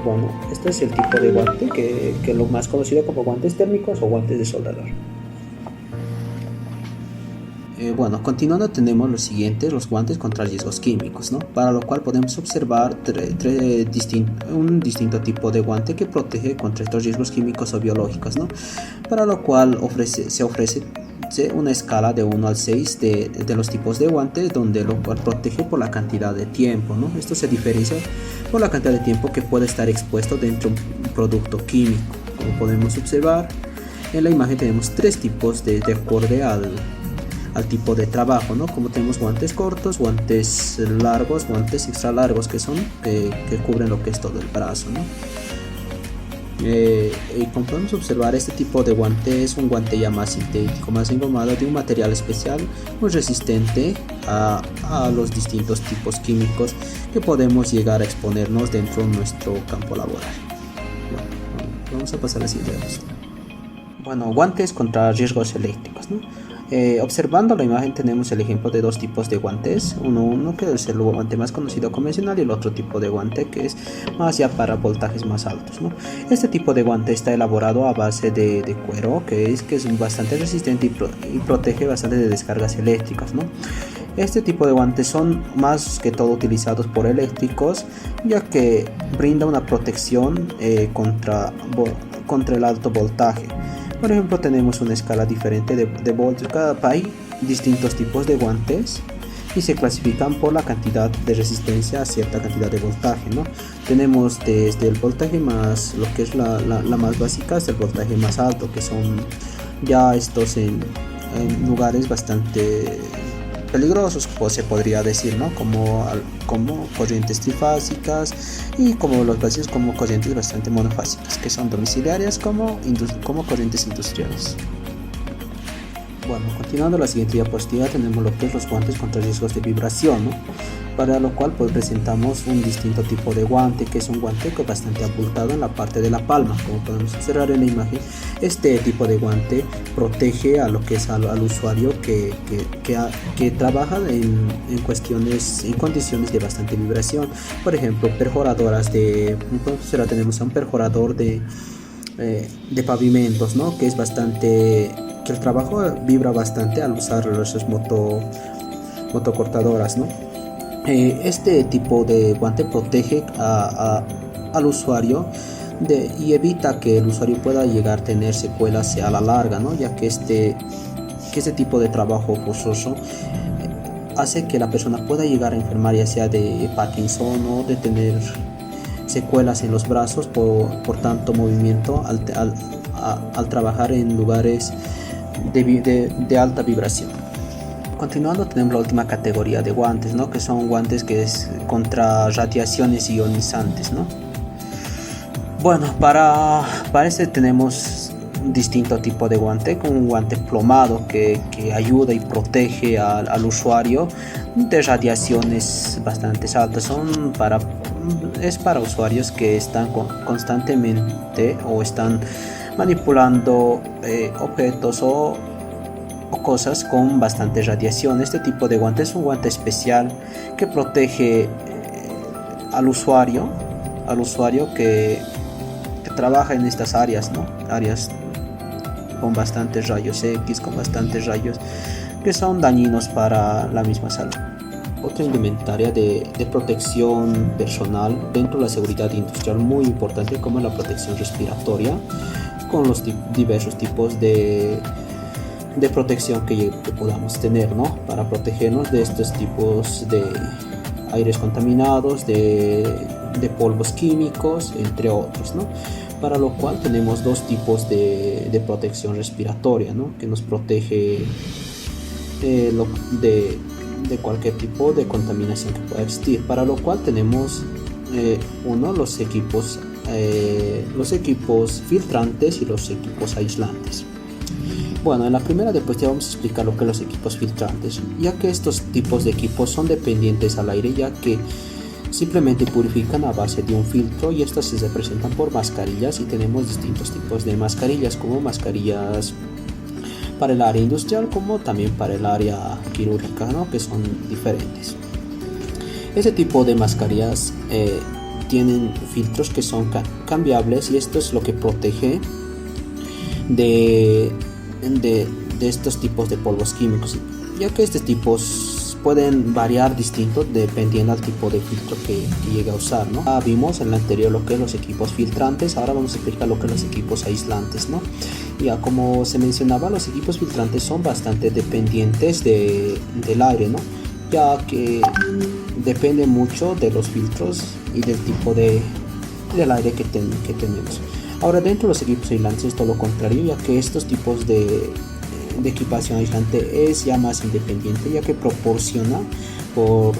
E: Bueno, este es el tipo de guante que es lo más conocido como guantes térmicos o guantes de soldador. Bueno, continuando tenemos los siguientes, los guantes contra riesgos químicos, ¿no? Para lo cual podemos observar un distinto tipo de guante que protege contra estos riesgos químicos o biológicos, ¿no? Para lo cual se ofrece una escala de 1 al 6 de los tipos de guantes, donde lo cual protege por la cantidad de tiempo, ¿no? Esto se diferencia por la cantidad de tiempo que puede estar expuesto dentro de un producto químico. Como podemos observar en la imagen, tenemos 3 tipos de acuerdo al tipo de trabajo, ¿no? Como tenemos guantes cortos, guantes largos, guantes extra largos, que cubren lo que es todo el brazo, ¿no? Y como podemos observar, este tipo de guante es un guante ya más sintético, más engomado, de un material especial muy resistente a los distintos tipos químicos que podemos llegar a exponernos dentro de nuestro campo laboral. Bueno, vamos a pasar a la siguiente. Bueno, guantes contra riesgos eléctricos, ¿no? Observando la imagen tenemos el ejemplo de 2 tipos de guantes, uno que es el guante más conocido convencional y el otro tipo de guante que es más ya para voltajes más altos, ¿no? Este tipo de guante está elaborado a base de cuero, que es bastante resistente y protege bastante de descargas eléctricas, ¿no? Este tipo de guantes son más que todo utilizados por eléctricos, ya que brinda una protección contra el alto voltaje. Por ejemplo, tenemos una escala diferente de voltios. Hay distintos tipos de guantes y se clasifican por la cantidad de resistencia a cierta cantidad de voltaje, ¿no? Tenemos desde el voltaje más, lo que es la más básica, hasta el voltaje más alto, que son ya estos en lugares bastante peligrosos, pues se podría decir, ¿no? Como corrientes trifásicas y como los básicos como corrientes bastante monofásicas, que son domiciliarias como corrientes industriales. Bueno, continuando la siguiente diapositiva tenemos lo que es los guantes contra riesgos de vibración, ¿no? Para lo cual pues presentamos un distinto tipo de guante, que es un guante bastante abultado en la parte de la palma. Como podemos observar en la imagen, este tipo de guante protege a lo que es al usuario que trabaja en condiciones de bastante vibración. Por ejemplo, perforadoras tenemos un perforador de pavimentos, ¿no? Que el trabajo vibra bastante al usar esas motocortadoras, ¿no? Este tipo de guante protege al usuario y evita que el usuario pueda llegar a tener secuelas a la larga, ¿no? Ya que este tipo de trabajo forzoso hace que la persona pueda llegar a enfermar, ya sea de Parkinson o de tener secuelas en los brazos por tanto movimiento al trabajar en lugares de alta vibración. Continuando tenemos la última categoría de guantes, ¿no? Que son guantes que es contra radiaciones ionizantes, ¿no? Bueno, para este tenemos un distinto tipo de guante, como un guante plomado que ayuda y protege al usuario de radiaciones bastante altas. Es para usuarios que están constantemente o están manipulando objetos o cosas con bastante radiación. Este tipo de guante es un guante especial que protege al usuario que trabaja en estas áreas, ¿no? Áreas con bastantes rayos X, con bastantes rayos que son dañinos para la misma salud. Otra indumentaria de protección personal dentro de la seguridad industrial muy importante, como la protección respiratoria, con los diversos tipos de de protección que podamos tener, ¿no? Para protegernos de estos tipos de aires contaminados, de polvos químicos, entre otros, ¿no? Para lo cual tenemos dos tipos de protección respiratoria, ¿no? Que nos protege de cualquier tipo de contaminación que pueda existir, para lo cual tenemos los equipos filtrantes y los equipos aislantes. Bueno, en la primera ya vamos a explicar lo que son los equipos filtrantes, ya que estos tipos de equipos son dependientes al aire, ya que simplemente purifican a base de un filtro, y estas se representan por mascarillas, y tenemos distintos tipos de mascarillas, como mascarillas para el área industrial como también para el área quirúrgica, ¿no? Que son diferentes. Este tipo de mascarillas tienen filtros que son cambiables, y esto es lo que protege de estos tipos de polvos químicos, ya que estos tipos pueden variar distinto dependiendo del tipo de filtro que llegue a usar, ¿no? Vimos en el anterior lo que es los equipos filtrantes, ahora vamos a explicar lo que es los equipos aislantes, ¿no? Ya como se mencionaba, los equipos filtrantes son bastante dependientes del aire, ¿no? Ya que depende mucho de los filtros y del tipo del aire que tenemos. Ahora, dentro de los equipos aislantes es todo lo contrario, ya que estos tipos de equipación aislante es ya más independiente, ya que proporciona un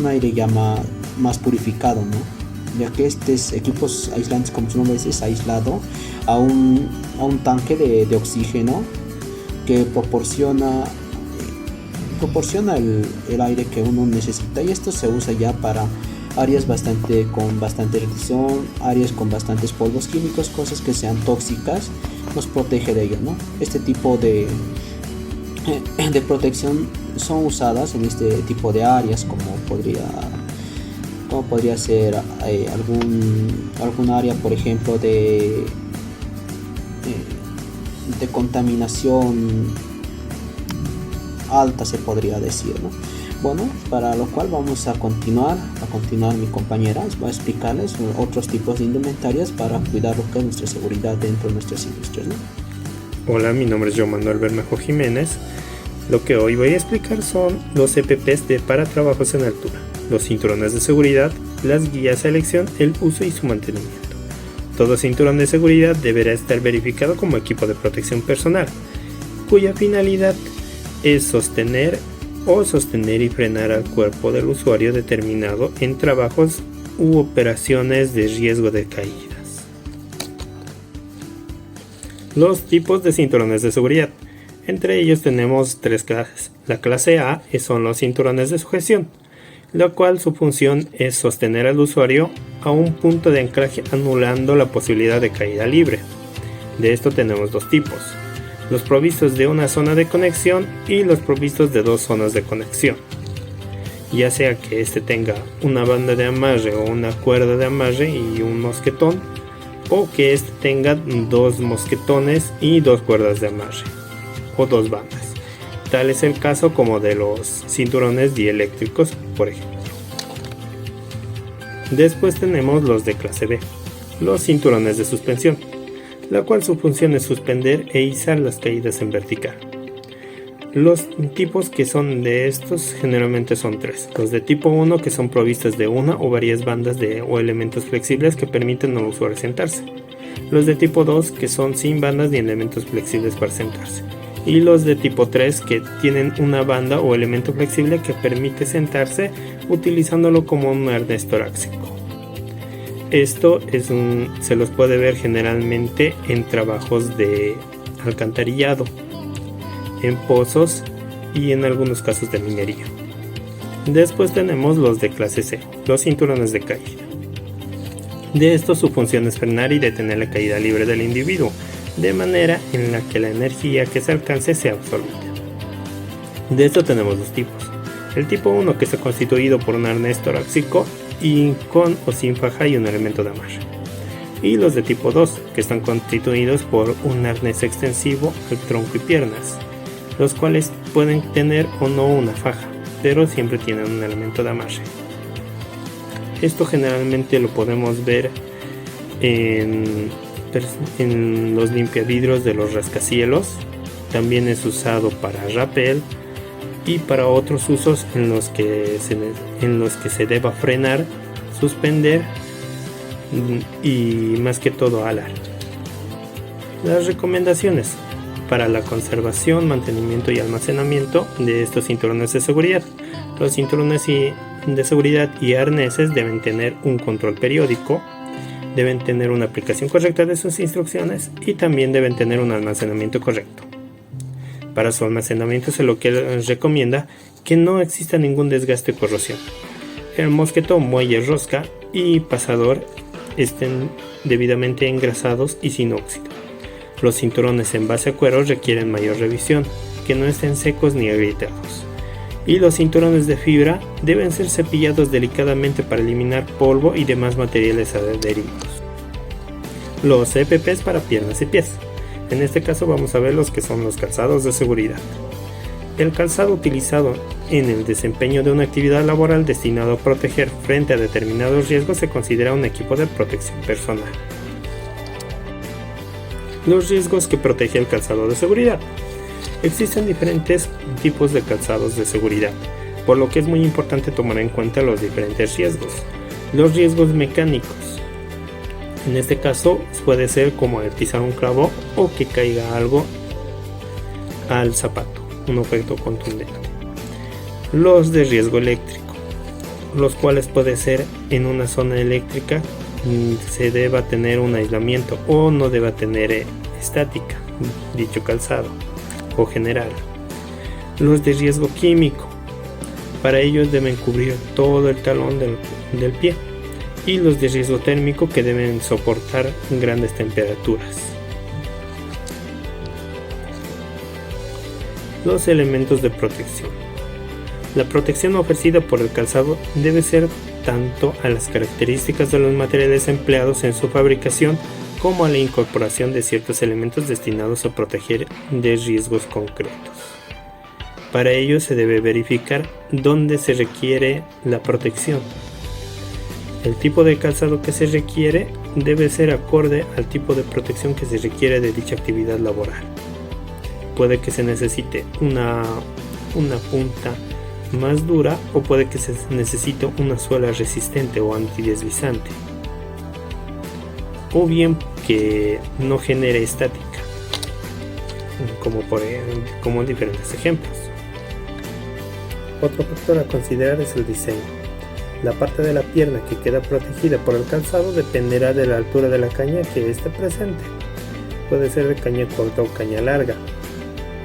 E: aire ya más purificado, ¿no? Ya que estos equipos aislantes, como su nombre dice, es aislado a un tanque de oxígeno que proporciona el aire que uno necesita, y esto se usa ya para áreas con bastante radiación, áreas con bastantes polvos químicos, cosas que sean tóxicas, nos protege de ello, ¿no? Este tipo de protección son usadas en este tipo de áreas, como podría ser algún área, por ejemplo, de contaminación alta, se podría decir, ¿no? Bueno, para lo cual vamos a continuar mi compañera va a explicarles otros tipos de indumentarias para cuidar lo que es nuestra seguridad dentro de nuestras industrias, ¿no?
F: Hola, mi nombre es Joan Manuel Bermejo Jiménez. Lo que hoy voy a explicar son los EPPs para trabajos en altura, los cinturones de seguridad, las guías a elección, el uso y su mantenimiento. Todo cinturón de seguridad deberá estar verificado como equipo de protección personal, cuya finalidad es sostener y frenar al cuerpo del usuario determinado en trabajos u operaciones de riesgo de caídas. Los tipos de cinturones de seguridad. Entre ellos tenemos tres clases. La clase A son los cinturones de sujeción, la cual su función es sostener al usuario a un punto de anclaje anulando la posibilidad de caída libre. De esto tenemos dos tipos: los provistos de una zona de conexión y los provistos de dos zonas de conexión, ya sea que este tenga una banda de amarre o una cuerda de amarre y un mosquetón, o que este tenga dos mosquetones y dos cuerdas de amarre o dos bandas. Tal es el caso como de los cinturones dieléctricos, por ejemplo. Después tenemos los de clase B, los cinturones de suspensión, la cual su función es suspender e izar las caídas en vertical. Los tipos que son de estos generalmente son tres: los de tipo 1, que son provistas de una o varias bandas o elementos flexibles que permiten al usuario sentarse; los de tipo 2, que son sin bandas ni elementos flexibles para sentarse; y los de tipo 3, que tienen una banda o elemento flexible que permite sentarse utilizándolo como un arnés torácico. Esto se los puede ver generalmente en trabajos de alcantarillado, en pozos y en algunos casos de minería. Después tenemos los de clase C, los cinturones de caída. De estos su función es frenar y detener la caída libre del individuo, de manera en la que la energía que se alcance sea absorbida. De esto tenemos dos tipos: el tipo 1, que está constituido por un arnés torácico y con o sin faja y un elemento de amarre; y los de tipo 2, que están constituidos por un arnés extensivo al tronco y piernas, los cuales pueden tener o no una faja, pero siempre tienen un elemento de amarre. Esto generalmente lo podemos ver en los limpiavidrios de los rascacielos, También es usado para rappel y para otros usos en los que se deba frenar, suspender y más que todo alar. Las recomendaciones para la conservación, mantenimiento y almacenamiento de estos cinturones de seguridad. Los cinturones de seguridad y arneses deben tener un control periódico, deben tener una aplicación correcta de sus instrucciones y también deben tener un almacenamiento correcto. Para su almacenamiento se lo que les recomienda que no exista ningún desgaste o corrosión. El mosquetón, muelle, rosca y pasador estén debidamente engrasados y sin óxido. Los cinturones en base a cuero requieren mayor revisión, que no estén secos ni agrietados. Y los cinturones de fibra deben ser cepillados delicadamente para eliminar polvo y demás materiales adheridos. Los EPPs para piernas y pies. En este caso vamos a ver los que son los calzados de seguridad. El calzado utilizado en el desempeño de una actividad laboral destinado a proteger frente a determinados riesgos se considera un equipo de protección personal. Los riesgos que protege el calzado de seguridad. Existen diferentes tipos de calzados de seguridad, por lo que es muy importante tomar en cuenta los diferentes riesgos. Los riesgos mecánicos. En este caso puede ser como el pisar un clavo o que caiga algo al zapato, un objeto contundente. Los de riesgo eléctrico, los cuales puede ser en una zona eléctrica se deba tener un aislamiento o no deba tener estática, dicho calzado o general. Los de riesgo químico, para ellos deben cubrir todo el talón del pie. Y los de riesgo térmico, que deben soportar grandes temperaturas. Los elementos de protección. La protección ofrecida por el calzado debe ser tanto a las características de los materiales empleados en su fabricación como a la incorporación de ciertos elementos destinados a proteger de riesgos concretos. Para ello se debe verificar dónde se requiere la protección. El tipo de calzado que se requiere debe ser acorde al tipo de protección que se requiere de dicha actividad laboral. Puede que se necesite una punta más dura o puede que se necesite una suela resistente o antideslizante, o bien que no genere estática, como diferentes ejemplos. Otro factor a considerar es el diseño. La parte de la pierna que queda protegida por el calzado dependerá de la altura de la caña que esté presente. Puede ser de caña corta o caña larga.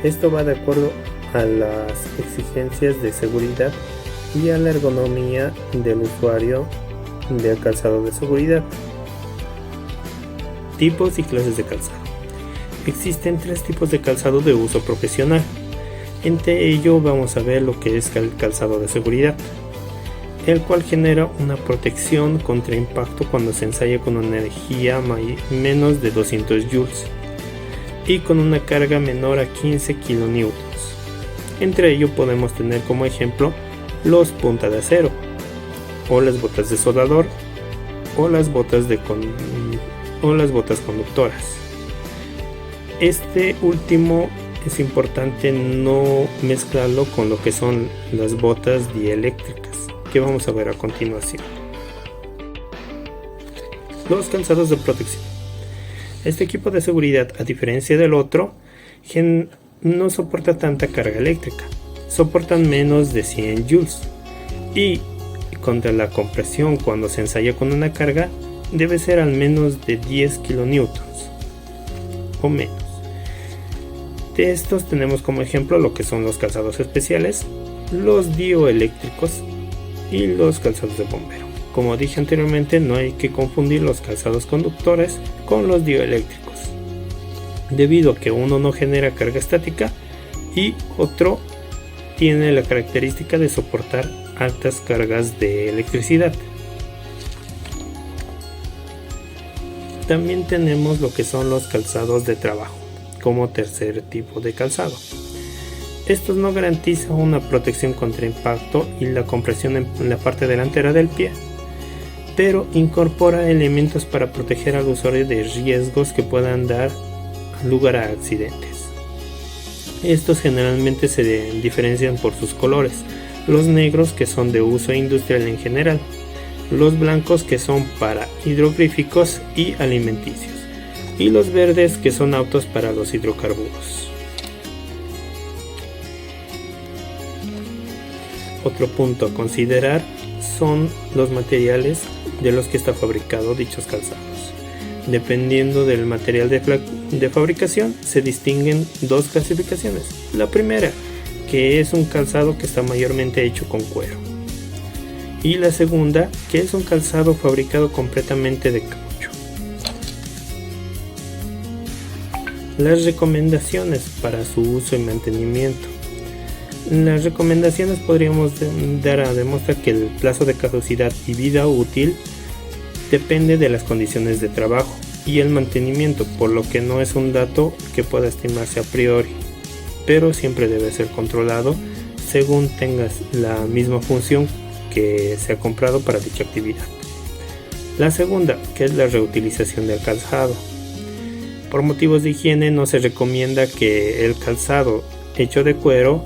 F: Esto va de acuerdo a las exigencias de seguridad y a la ergonomía del usuario del calzado de seguridad. Tipos y clases de calzado. Existen 3 tipos de calzado de uso profesional. Entre ello vamos a ver lo que es el calzado de seguridad, el cual genera una protección contra impacto cuando se ensaya con una energía menos de 200 joules y con una carga menor a 15 kN. Entre ello podemos tener como ejemplo los punta de acero, o las botas de soldador, o las botas conductoras. Este último es importante no mezclarlo con lo que son las botas dieléctricas, que vamos a ver a continuación. Los calzados de protección. Este equipo de seguridad, a diferencia del otro, no soporta tanta carga eléctrica, soportan menos de 100 joules y contra la compresión cuando se ensaya con una carga debe ser al menos de 10 kN o menos. De estos tenemos como ejemplo lo que son los calzados especiales, los dioeléctricos y los calzados de bombero. Como dije anteriormente, no hay que confundir los calzados conductores con los dioeléctricos, debido a que uno no genera carga estática y otro tiene la característica de soportar altas cargas de electricidad. También tenemos lo que son los calzados de trabajo, como tercer tipo de calzado. Estos no garantizan una protección contra impacto y la compresión en la parte delantera del pie, pero incorpora elementos para proteger al usuario de riesgos que puedan dar lugar a accidentes. Estos generalmente se diferencian por sus colores, los negros que son de uso industrial en general, los blancos que son para hidrográficos y alimenticios, y los verdes que son aptos para los hidrocarburos. Otro punto a considerar son los materiales de los que está fabricado dichos calzados. Dependiendo del material de fabricación, se distinguen dos clasificaciones. La primera, que es un calzado que está mayormente hecho con cuero. Y la segunda, que es un calzado fabricado completamente de caucho. Las recomendaciones para su uso y mantenimiento. Las recomendaciones podríamos dar a demostrar que el plazo de caducidad y vida útil depende de las condiciones de trabajo y el mantenimiento, por lo que no es un dato que pueda estimarse a priori, pero siempre debe ser controlado según tengas la misma función que se ha comprado para dicha actividad. La segunda, que es la reutilización del calzado. Por motivos de higiene no se recomienda que el calzado hecho de cuero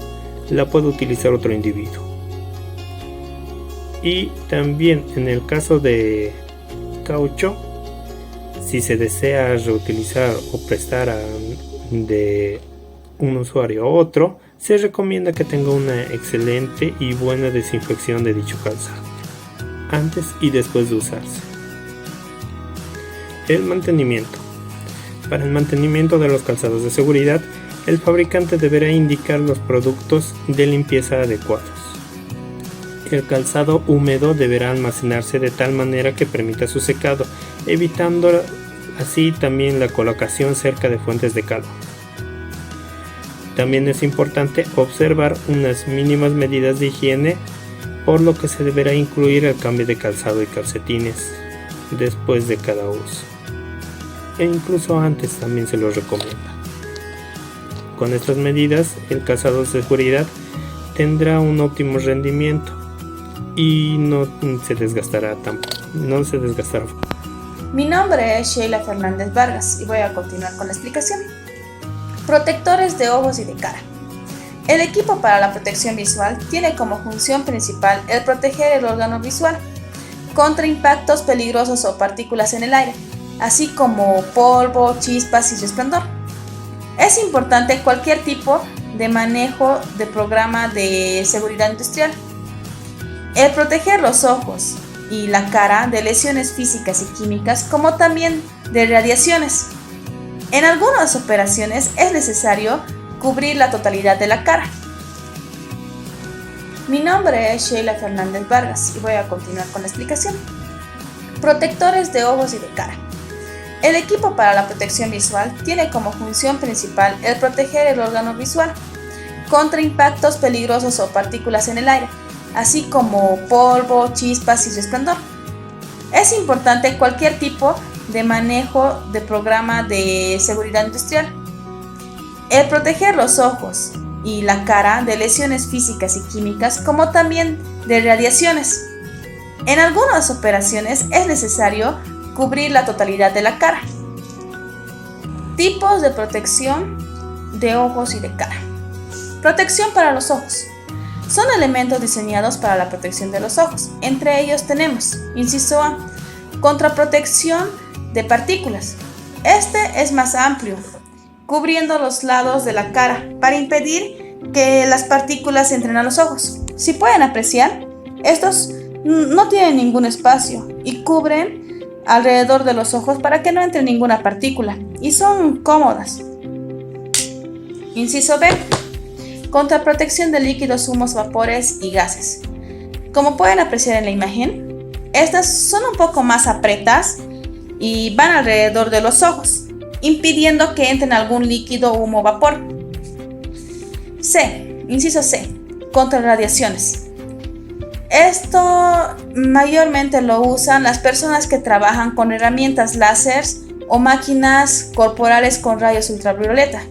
F: la pueda utilizar otro individuo. Y también en el caso de caucho, si se desea reutilizar o prestar de un usuario a otro, se recomienda que tenga una excelente y buena desinfección de dicho calzado antes y después de usarse. El mantenimiento. Para el mantenimiento de los calzados de seguridad, el fabricante deberá indicar los productos de limpieza adecuados. El calzado húmedo deberá almacenarse de tal manera que permita su secado, evitando así también la colocación cerca de fuentes de calor. También es importante observar unas mínimas medidas de higiene, por lo que se deberá incluir el cambio de calzado y calcetines después de cada uso, e incluso antes también se lo recomienda. Con estas medidas, el calzado de seguridad tendrá un óptimo rendimiento y no se desgastará.
G: Mi nombre es Sheila Fernández Vargas y voy a continuar con la explicación. Protectores de ojos y de cara. El equipo para la protección visual tiene como función principal el proteger el órgano visual contra impactos peligrosos o partículas en el aire, así como polvo, chispas y resplandor. Es importante cualquier tipo de manejo de programa de seguridad industrial. El proteger los ojos y la cara de lesiones físicas y químicas, como también de radiaciones. En algunas operaciones es necesario cubrir la totalidad de la cara. Mi nombre es Sheila Fernández Vargas y voy a continuar con la explicación. Protectores de ojos y de cara. El equipo para la protección visual tiene como función principal el proteger el órgano visual contra impactos peligrosos o partículas en el aire, así como polvo, chispas y resplandor. Es importante cualquier tipo de manejo de programa de seguridad industrial. El proteger los ojos y la cara de lesiones físicas y químicas, como también de radiaciones. En algunas operaciones es necesario cubrir la totalidad de la cara. Tipos de protección de ojos y de cara. Protección para los ojos. Son elementos diseñados para la protección de los ojos. Entre ellos tenemos, inciso A, contraprotección de partículas. Este es más amplio, cubriendo los lados de la cara para impedir que las partículas entren a los ojos. Si pueden apreciar, estos no tienen ningún espacio y cubren alrededor de los ojos para que no entre ninguna partícula y son cómodas. Inciso B, contraprotección de líquidos, humos, vapores y gases. Como pueden apreciar en la imagen, estas son un poco más apretadas y van alrededor de los ojos, impidiendo que entren algún líquido, humo o vapor. C, inciso C, contra radiaciones. Esto mayormente lo usan las personas que trabajan con herramientas láser o máquinas corporales con rayos ultravioleta.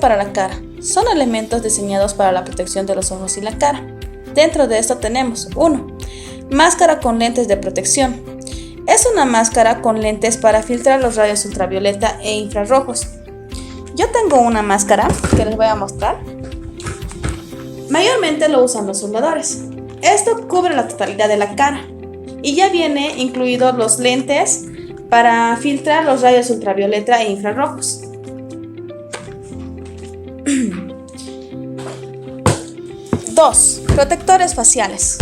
G: Para la cara. Son elementos diseñados para la protección de los ojos y la cara. Dentro de esto tenemos 1. Máscara con lentes de protección. Es una máscara con lentes para filtrar los rayos ultravioleta e infrarrojos, Yo tengo una máscara que les voy a mostrar. Mayormente lo usan los soldadores. Esto cubre la totalidad de la cara y ya viene incluidos los lentes para filtrar los rayos ultravioleta e infrarrojos. Dos, protectores faciales.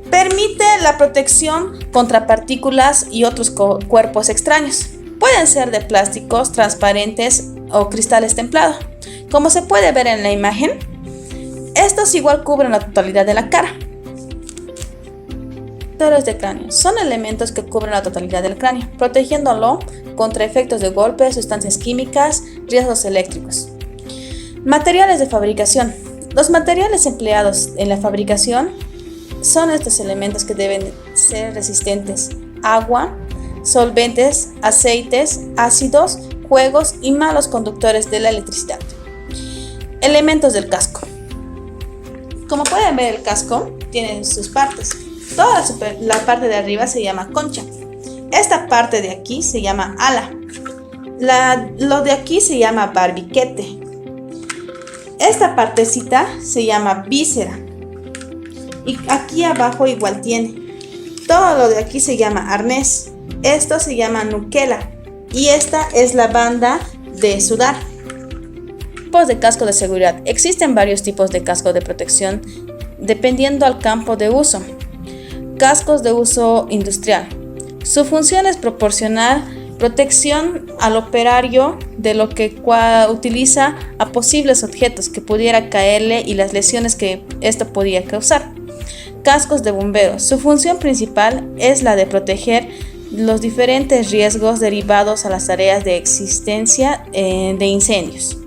G: Permite la protección contra partículas y otros cuerpos extraños. Pueden ser de plásticos transparentes o cristales templados. Como se puede ver en la imagen, estos igual cubren la totalidad de la cara. Protectores de cráneo. Son elementos que cubren la totalidad del cráneo, protegiéndolo contra efectos de golpes, sustancias químicas, riesgos eléctricos. Materiales de fabricación. Los materiales empleados en la fabricación son estos elementos que deben ser resistentes: agua, solventes, aceites, ácidos, juegos y malos conductores de la electricidad. Elementos del casco. Como pueden ver, el casco tiene sus partes. Toda la parte de arriba se llama concha. Esta parte de aquí se llama ala. Lo de aquí se llama barbiquete. Esta partecita se llama víscera. Y aquí abajo igual tiene. Todo lo de aquí se llama arnés. Esto se llama nuquela. Y esta es la banda de sudar. Tipos de casco de seguridad. Existen varios tipos de casco de protección dependiendo al campo de uso. Cascos de uso industrial. Su función es proporcionar protección al operario de lo que utiliza a posibles objetos que pudiera caerle y las lesiones que esto podía causar. Cascos de bomberos. Su función principal es la de proteger los diferentes riesgos derivados a las tareas de existencia de incendios.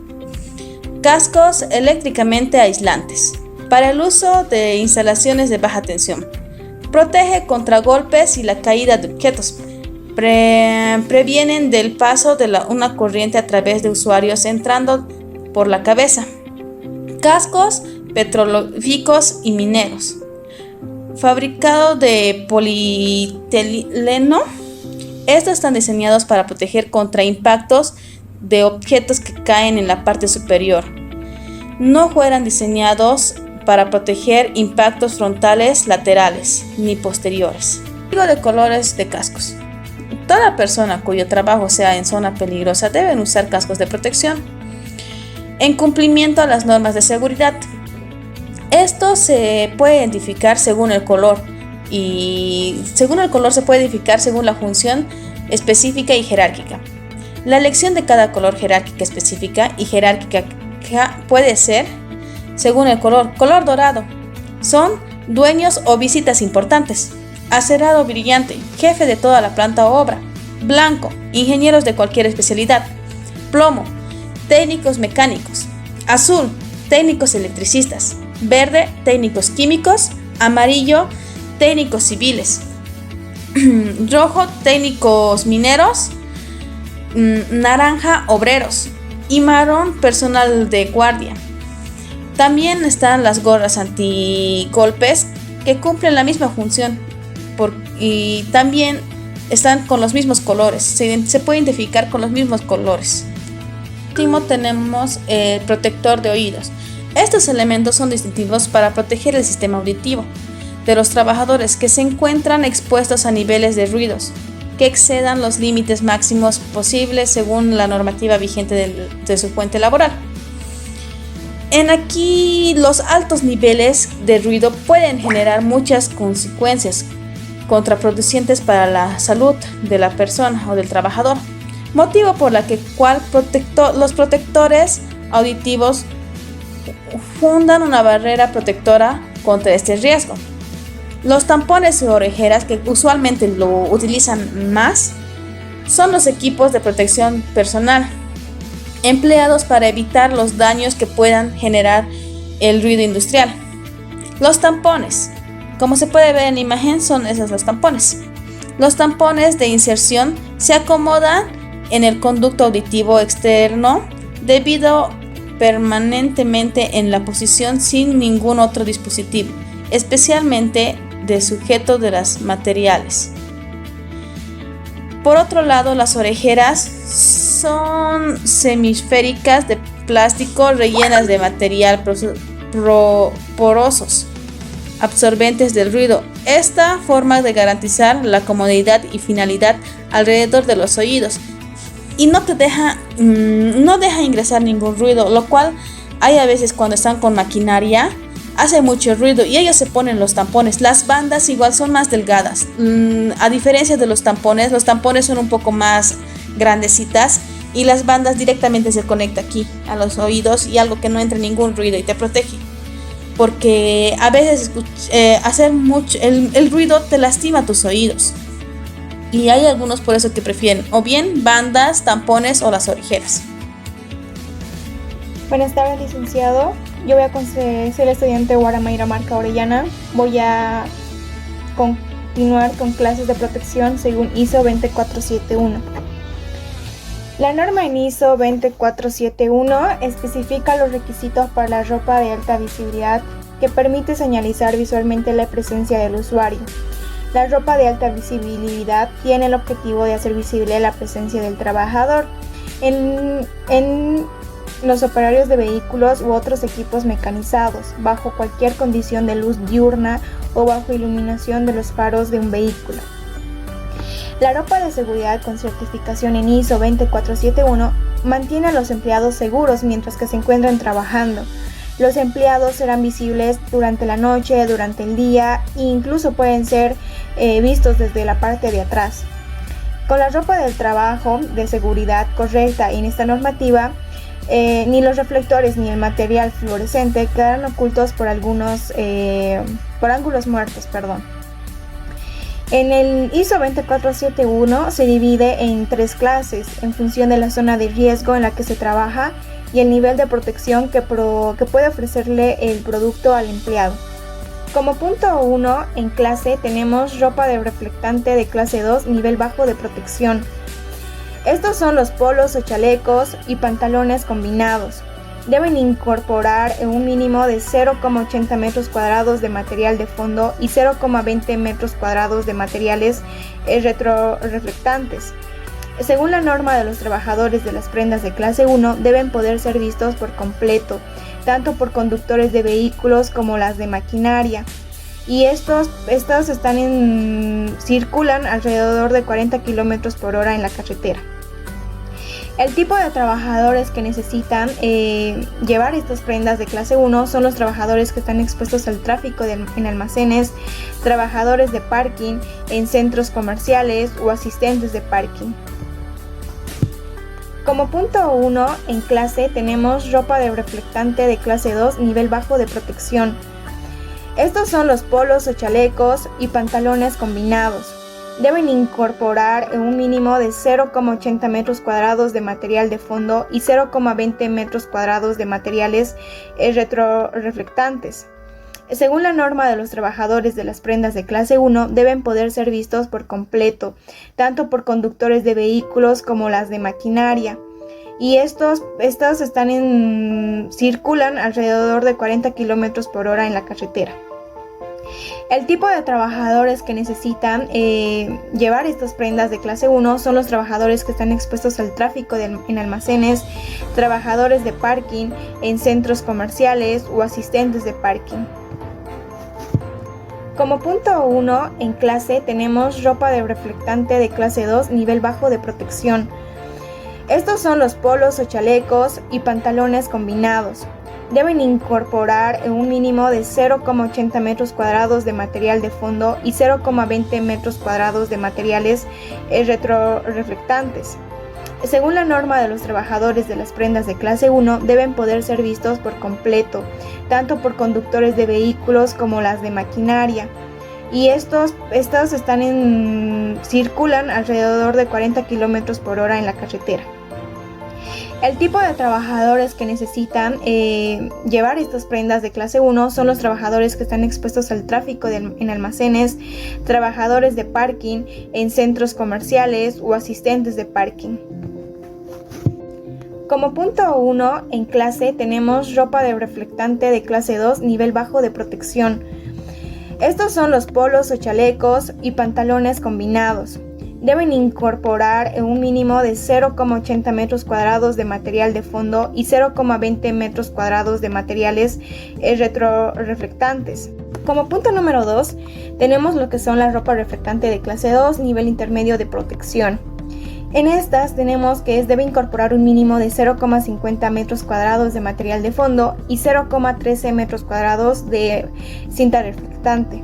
G: Cascos eléctricamente aislantes. Para el uso de instalaciones de baja tensión. Protege contra golpes y la caída de objetos. Previenen del paso de una corriente a través de usuarios entrando por la cabeza. Cascos petrolíficos y mineros. Fabricado de polietileno. Estos están diseñados para proteger contra impactos de objetos que caen en la parte superior. No fueron diseñados para proteger impactos frontales, laterales ni posteriores. Código de colores de cascos. Toda persona cuyo trabajo sea en zona peligrosa deben usar cascos de protección en cumplimiento a las normas de seguridad. Esto se puede identificar según el color y según el color se puede identificar según la función específica y jerárquica. La elección de cada color jerárquica específica y jerárquica puede ser según el color. Color dorado son dueños o visitas importantes. Acerado brillante, jefe de toda la planta o obra. Blanco, ingenieros de cualquier especialidad. Plomo, técnicos mecánicos. Azul, técnicos electricistas. Verde, técnicos químicos. Amarillo, técnicos civiles. Rojo, técnicos mineros. Naranja, obreros. Y marrón, personal de guardia. También están las gorras antigolpes que cumplen la misma función y también están con los mismos colores, se puede identificar con los mismos colores. Por último tenemos el protector de oídos. Estos elementos son distintivos para proteger el sistema auditivo de los trabajadores que se encuentran expuestos a niveles de ruidos que excedan los límites máximos posibles según la normativa vigente de su fuente laboral. Aquí los altos niveles de ruido pueden generar muchas consecuencias contraproducentes para la salud de la persona o del trabajador, motivo por la cual los protectores auditivos fundan una barrera protectora contra este riesgo. Los tampones y orejeras que usualmente lo utilizan más son los equipos de protección personal empleados para evitar los daños que puedan generar el ruido industrial. Los tampones, como se puede ver en la imagen, son esos los tampones. Los tampones de inserción se acomodan en el conducto auditivo externo debido permanentemente en la posición sin ningún otro dispositivo, especialmente de sujeto de los materiales. Por otro lado, las orejeras son semisféricas de plástico rellenas de material porosos, absorbentes del ruido. Esta forma de garantizar la comodidad y finalidad alrededor de los oídos y no deja ingresar ningún ruido, lo cual hay a veces cuando están con maquinaria hace mucho ruido y ellos se ponen los tampones. Las bandas igual son más delgadas, a diferencia de los tampones son un poco más grandecitas y las bandas directamente se conecta aquí a los oídos y algo que no entre ningún ruido y te protege, porque a veces hacer mucho el ruido te lastima tus oídos y hay algunos por eso que prefieren o bien bandas, tampones o las orejeras.
H: Buenas tardes, licenciado. Yo soy la estudiante Guaramayra Marca Orellana. Voy a continuar con clases de protección según ISO 20471. La norma en ISO 20471 especifica los requisitos para la ropa de alta visibilidad que permite señalizar visualmente la presencia del usuario. La ropa de alta visibilidad tiene el objetivo de hacer visible la presencia del trabajador en los operarios de vehículos u otros equipos mecanizados, bajo cualquier condición de luz diurna o bajo iluminación de los faros de un vehículo. La ropa de seguridad con certificación en ISO 20471 mantiene a los empleados seguros mientras que se encuentran trabajando. Los empleados serán visibles durante la noche, durante el día e incluso pueden ser vistos desde la parte de atrás. Con la ropa del trabajo de seguridad correcta en esta normativa, ni los reflectores ni el material fluorescente quedarán ocultos por ángulos muertos. En el ISO 20471 se divide en 3 clases en función de la zona de riesgo en la que se trabaja y el nivel de protección que puede ofrecerle el producto al empleado. Como punto 1 en clase tenemos ropa de reflectante de clase 2 nivel bajo de protección. Estos son los polos o chalecos y pantalones combinados. Deben incorporar un mínimo de 0,80 metros cuadrados de material de fondo y 0,20 metros cuadrados de materiales retroreflectantes. Según la norma de los trabajadores de las prendas de clase 1, deben poder ser vistos por completo, tanto por conductores de vehículos como las de maquinaria. Y estos circulan alrededor de 40 km por hora en la carretera. El tipo de trabajadores que necesitan llevar estas prendas de clase 1 son los trabajadores que están expuestos al tráfico en almacenes, trabajadores de parking en centros comerciales o asistentes de parking. Como punto 1 en clase tenemos ropa de reflectante de clase 2 nivel bajo de protección. Estos son los polos o chalecos y pantalones combinados. Deben incorporar un mínimo de 0,80 metros cuadrados de material de fondo y 0,20 metros cuadrados de materiales retroreflectantes. Según la norma de los trabajadores de las prendas de clase 1, deben poder ser vistos por completo, tanto por conductores de vehículos como las de maquinaria. Y estos circulan alrededor de 40 km por hora en la carretera. El tipo de trabajadores que necesitan llevar estas prendas de clase 1 son los trabajadores que están expuestos al tráfico en almacenes, trabajadores de parking en centros comerciales o asistentes de parking. Como punto 1 en clase tenemos ropa de reflectante de clase 2 nivel bajo de protección. Estos son los polos o chalecos y pantalones combinados. Deben incorporar un mínimo de 0,80 metros cuadrados de material de fondo y 0,20 metros cuadrados de materiales retroreflectantes. Según la norma de los trabajadores de las prendas de clase 1, deben poder ser vistos por completo, tanto por conductores de vehículos como las de maquinaria. Y estos circulan alrededor de 40 km por hora en la carretera. El tipo de trabajadores que necesitan llevar estas prendas de clase 1 son los trabajadores que están expuestos al tráfico en almacenes, trabajadores de parking en centros comerciales o asistentes de parking. Como punto 1 en clase tenemos ropa de reflectante de clase 2 nivel bajo de protección. Estos son los polos o chalecos y pantalones combinados. deben incorporar un mínimo de 0,80 metros cuadrados de material de fondo y 0,20 metros cuadrados de materiales retroreflectantes. Como punto número 2, tenemos lo que son la ropa reflectante de clase 2, nivel intermedio de protección. En estas tenemos que debe incorporar un mínimo de 0,50 metros cuadrados de material de fondo y 0,13 metros cuadrados de cinta reflectante.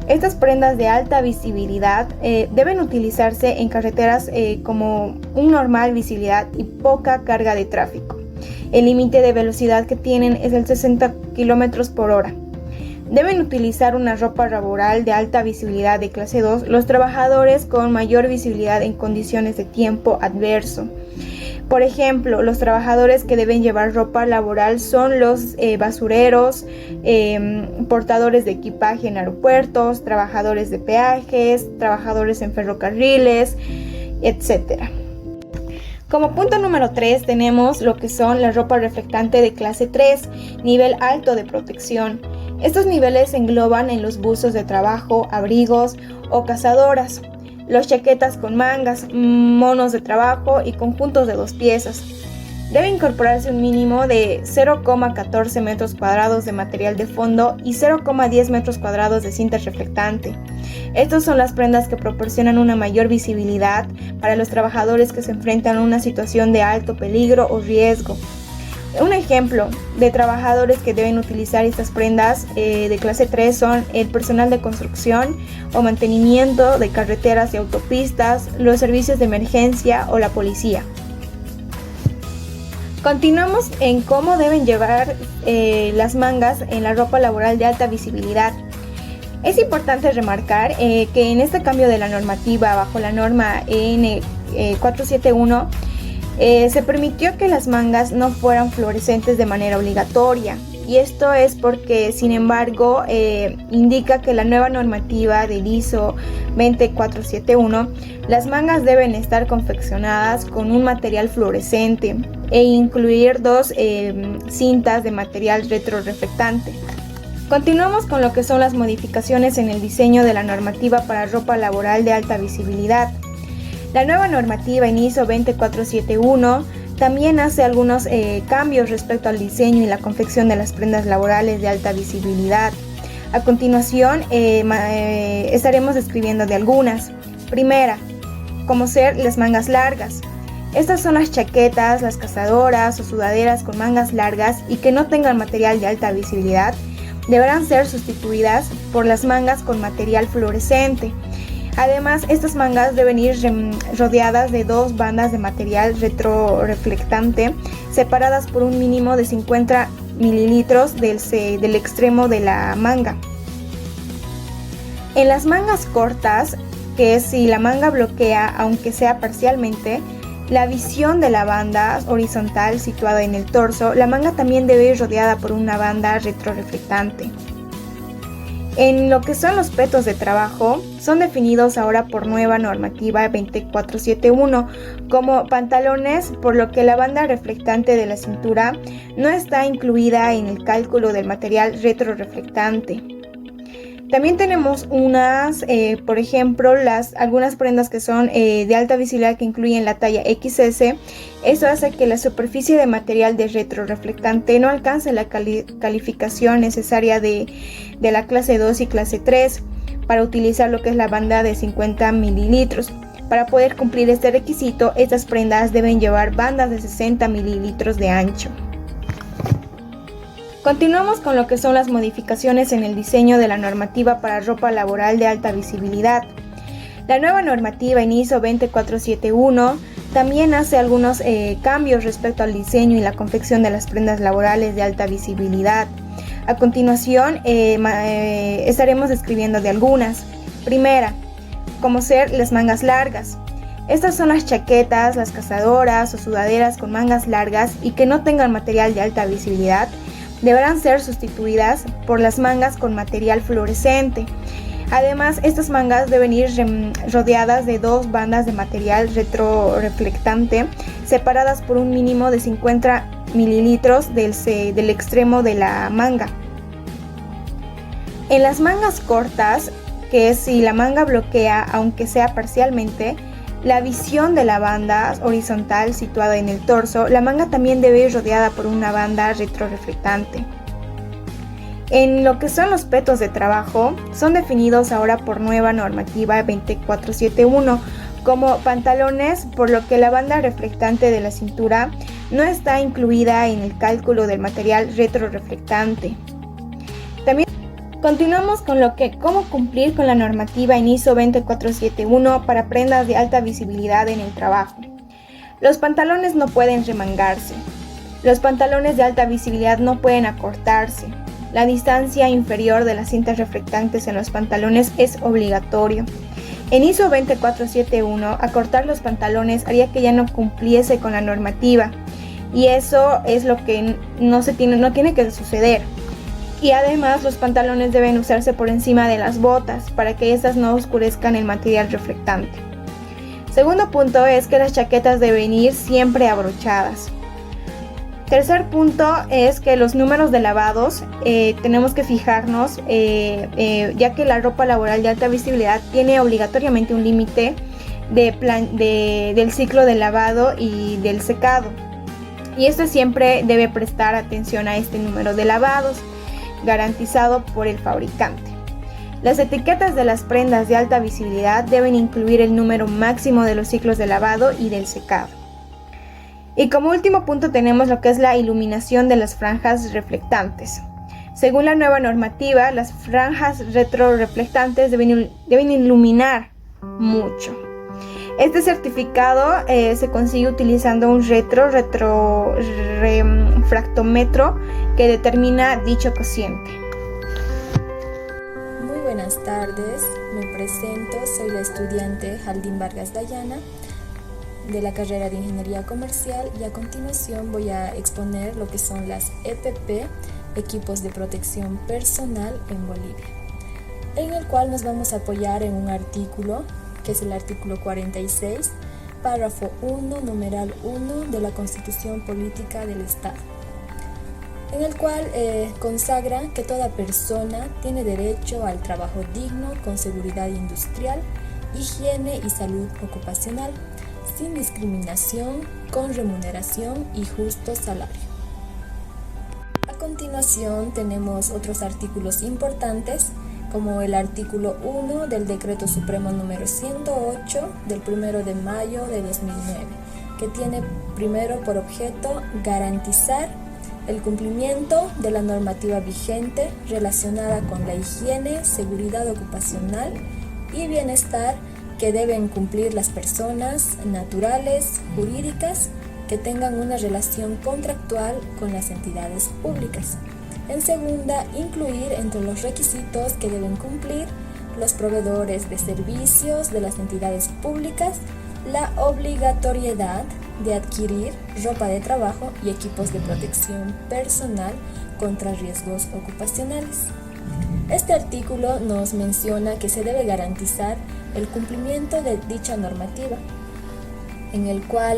H: Estas prendas de alta visibilidad deben utilizarse en carreteras como un normal visibilidad y poca carga de tráfico. El límite de velocidad que tienen es el 60 km por hora. Deben utilizar una ropa laboral de alta visibilidad de clase 2 los trabajadores con mayor visibilidad en condiciones de tiempo adverso. Por ejemplo, los trabajadores que deben llevar ropa laboral son los basureros, portadores de equipaje en aeropuertos, trabajadores de peajes, trabajadores en ferrocarriles, etc. Como punto número 3 tenemos lo que son la ropa reflectante de clase 3, nivel alto de protección. Estos niveles engloban en los buzos de trabajo, abrigos o cazadoras, los chaquetas con mangas, monos de trabajo y conjuntos de 2 piezas. Debe incorporarse un mínimo de 0,14 metros cuadrados de material de fondo y 0,10 metros cuadrados de cinta reflectante. Estas son las prendas que proporcionan una mayor visibilidad para los trabajadores que se enfrentan a una situación de alto peligro o riesgo. Un ejemplo de trabajadores que deben utilizar estas prendas de clase 3 son el personal de construcción o mantenimiento de carreteras y autopistas, los servicios de emergencia o la policía. Continuamos en cómo deben llevar las mangas en la ropa laboral de alta visibilidad. Es importante remarcar que en este cambio de la normativa bajo la norma EN 471 se permitió que las mangas no fueran fluorescentes de manera obligatoria, y esto es porque, sin embargo, indica que la nueva normativa del ISO 20471, las mangas deben estar confeccionadas con un material fluorescente e incluir 2 cintas de material retroreflectante. Continuamos con lo que son las modificaciones en el diseño de la normativa para ropa laboral de alta visibilidad. La nueva normativa en ISO 20471 también hace algunos cambios respecto al diseño y la confección de las prendas laborales de alta visibilidad. A continuación estaremos describiendo de algunas. Primera, como ser las mangas largas. Estas son las chaquetas, las cazadoras o sudaderas con mangas largas y que no tengan material de alta visibilidad deberán ser sustituidas por las mangas con material fluorescente. Además, estas mangas deben ir rodeadas de 2 bandas de material retroreflectante separadas por un mínimo de 50 mililitros del extremo de la manga. En las mangas cortas, que es si la manga bloquea, aunque sea parcialmente, la visión de la banda horizontal situada en el torso, la manga también debe ir rodeada por una banda retroreflectante. En lo que son los petos de trabajo, son definidos ahora por nueva normativa 20471 como pantalones, por lo que la banda reflectante de la cintura no está incluida en el cálculo del material retroreflectante. También tenemos unas, por ejemplo, algunas prendas que son de alta visibilidad que incluyen la talla XS. Eso hace que la superficie de material de retroreflectante no alcance la calificación necesaria de la clase 2 y clase 3 para utilizar lo que es la banda de 50 mililitros. Para poder cumplir este requisito, estas prendas deben llevar bandas de 60 mililitros de ancho. Continuamos con lo que son las modificaciones en el diseño de la normativa para ropa laboral de alta visibilidad. La nueva normativa en ISO 20471 también hace algunos cambios respecto al diseño y la confección de las prendas laborales de alta visibilidad. A continuación estaremos describiendo de algunas. Primera, como ser las mangas largas. Estas son las chaquetas, las cazadoras o sudaderas con mangas largas y que no tengan material de alta visibilidad deberán ser sustituidas por las mangas con material fluorescente. Además, estas mangas deben ir rodeadas de 2 bandas de material retroreflectante separadas por un mínimo de 50 mililitros del extremo de la manga. En las mangas cortas, que si la manga bloquea, aunque sea parcialmente, la visión de la banda horizontal situada en el torso, la manga también debe ir rodeada por una banda retroreflectante. En lo que son los petos de trabajo, son definidos ahora por nueva normativa 247.1 como pantalones, por lo que la banda reflectante de la cintura no está incluida en el cálculo del material retroreflectante. También continuamos con cómo cumplir con la normativa en ISO 247.1 para prendas de alta visibilidad en el trabajo. Los pantalones no pueden remangarse. Los pantalones de alta visibilidad no pueden acortarse. La distancia inferior de las cintas reflectantes en los pantalones es obligatorio. En ISO 247.1, acortar los pantalones haría que ya no cumpliese con la normativa, y eso es lo que no tiene que suceder. Y además los pantalones deben usarse por encima de las botas para que estas no oscurezcan el material reflectante. Segundo punto es que las chaquetas deben ir siempre abrochadas. Tercer punto es que los números de lavados tenemos que fijarnos, ya que la ropa laboral de alta visibilidad tiene obligatoriamente un límite del ciclo de lavado y del secado. Y esto siempre debe prestar atención a este número de lavados, garantizado por el fabricante. Las etiquetas de las prendas de alta visibilidad deben incluir el número máximo de los ciclos de lavado y del secado. Y como último punto tenemos lo que es la iluminación de las franjas reflectantes. Según la nueva normativa, las franjas retroreflectantes deben iluminar mucho. Este certificado se consigue utilizando un refractómetro que determina dicho cociente.
I: Muy buenas tardes, me presento, soy la estudiante Haldín Vargas Dayana de la carrera de Ingeniería Comercial, y a continuación voy a exponer lo que son las EPP, equipos de protección personal en Bolivia, en el cual nos vamos a apoyar en un artículo que es el artículo 46, párrafo 1, numeral 1 de la Constitución Política del Estado, en el cual consagra que toda persona tiene derecho al trabajo digno, con seguridad industrial, higiene y salud ocupacional, sin discriminación, con remuneración y justo salario. A continuación tenemos otros artículos importantes, como el artículo 1 del Decreto Supremo número 108 del 1 de mayo de 2009, que tiene primero por objeto garantizar el cumplimiento de la normativa vigente relacionada con la higiene, seguridad ocupacional y bienestar que deben cumplir las personas naturales, jurídicas, que tengan una relación contractual con las entidades públicas. En segunda, incluir entre los requisitos que deben cumplir los proveedores de servicios de las entidades públicas la obligatoriedad de adquirir ropa de trabajo y equipos de protección personal contra riesgos ocupacionales. Este artículo nos menciona que se debe garantizar el cumplimiento de dicha normativa, en el cual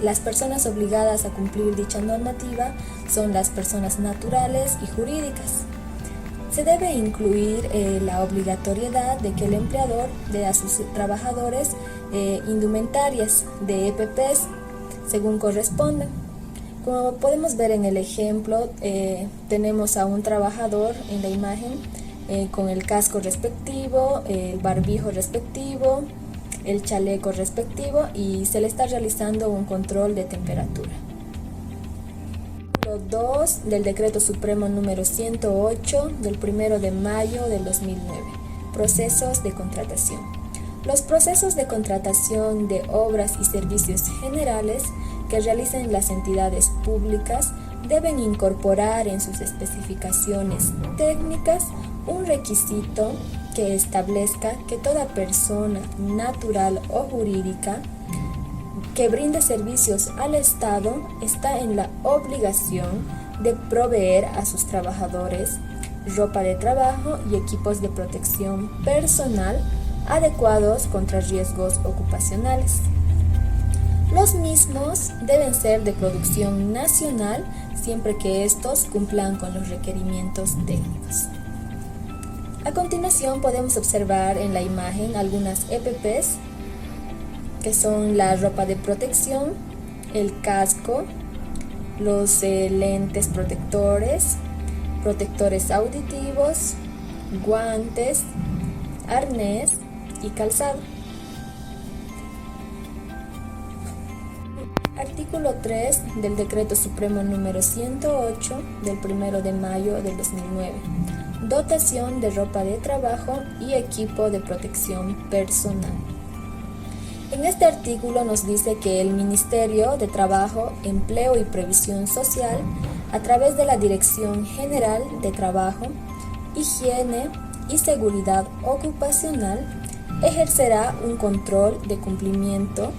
I: las personas obligadas a cumplir dicha normativa son las personas naturales y jurídicas. Se debe incluir la obligatoriedad de que el empleador dé a sus trabajadores indumentarias de EPPs según corresponda. Como podemos ver en el ejemplo, tenemos a un trabajador en la imagen con el casco respectivo, el barbijo respectivo, el chaleco respectivo, y se le está realizando un control de temperatura. Artículo 2 del Decreto Supremo número 108 del 1 de mayo del 2009. Procesos de contratación. Los procesos de contratación de obras y servicios generales que realicen las entidades públicas deben incorporar en sus especificaciones técnicas un requisito que establezca que toda persona natural o jurídica que brinde servicios al Estado está en la obligación de proveer a sus trabajadores ropa de trabajo y equipos de protección personal adecuados contra riesgos ocupacionales. Los mismos deben ser de producción nacional siempre que estos cumplan con los requerimientos técnicos. A continuación podemos observar en la imagen algunas EPPs, que son la ropa de protección, el casco, los lentes protectores, protectores auditivos, guantes, arnés y calzado. Artículo 3 del Decreto Supremo número 108 del 1 de mayo del 2009. Dotación de ropa de trabajo y equipo de protección personal. En este artículo nos dice que el Ministerio de Trabajo, Empleo y Previsión Social, a través de la Dirección General de Trabajo, Higiene y Seguridad Ocupacional, ejercerá un control de cumplimiento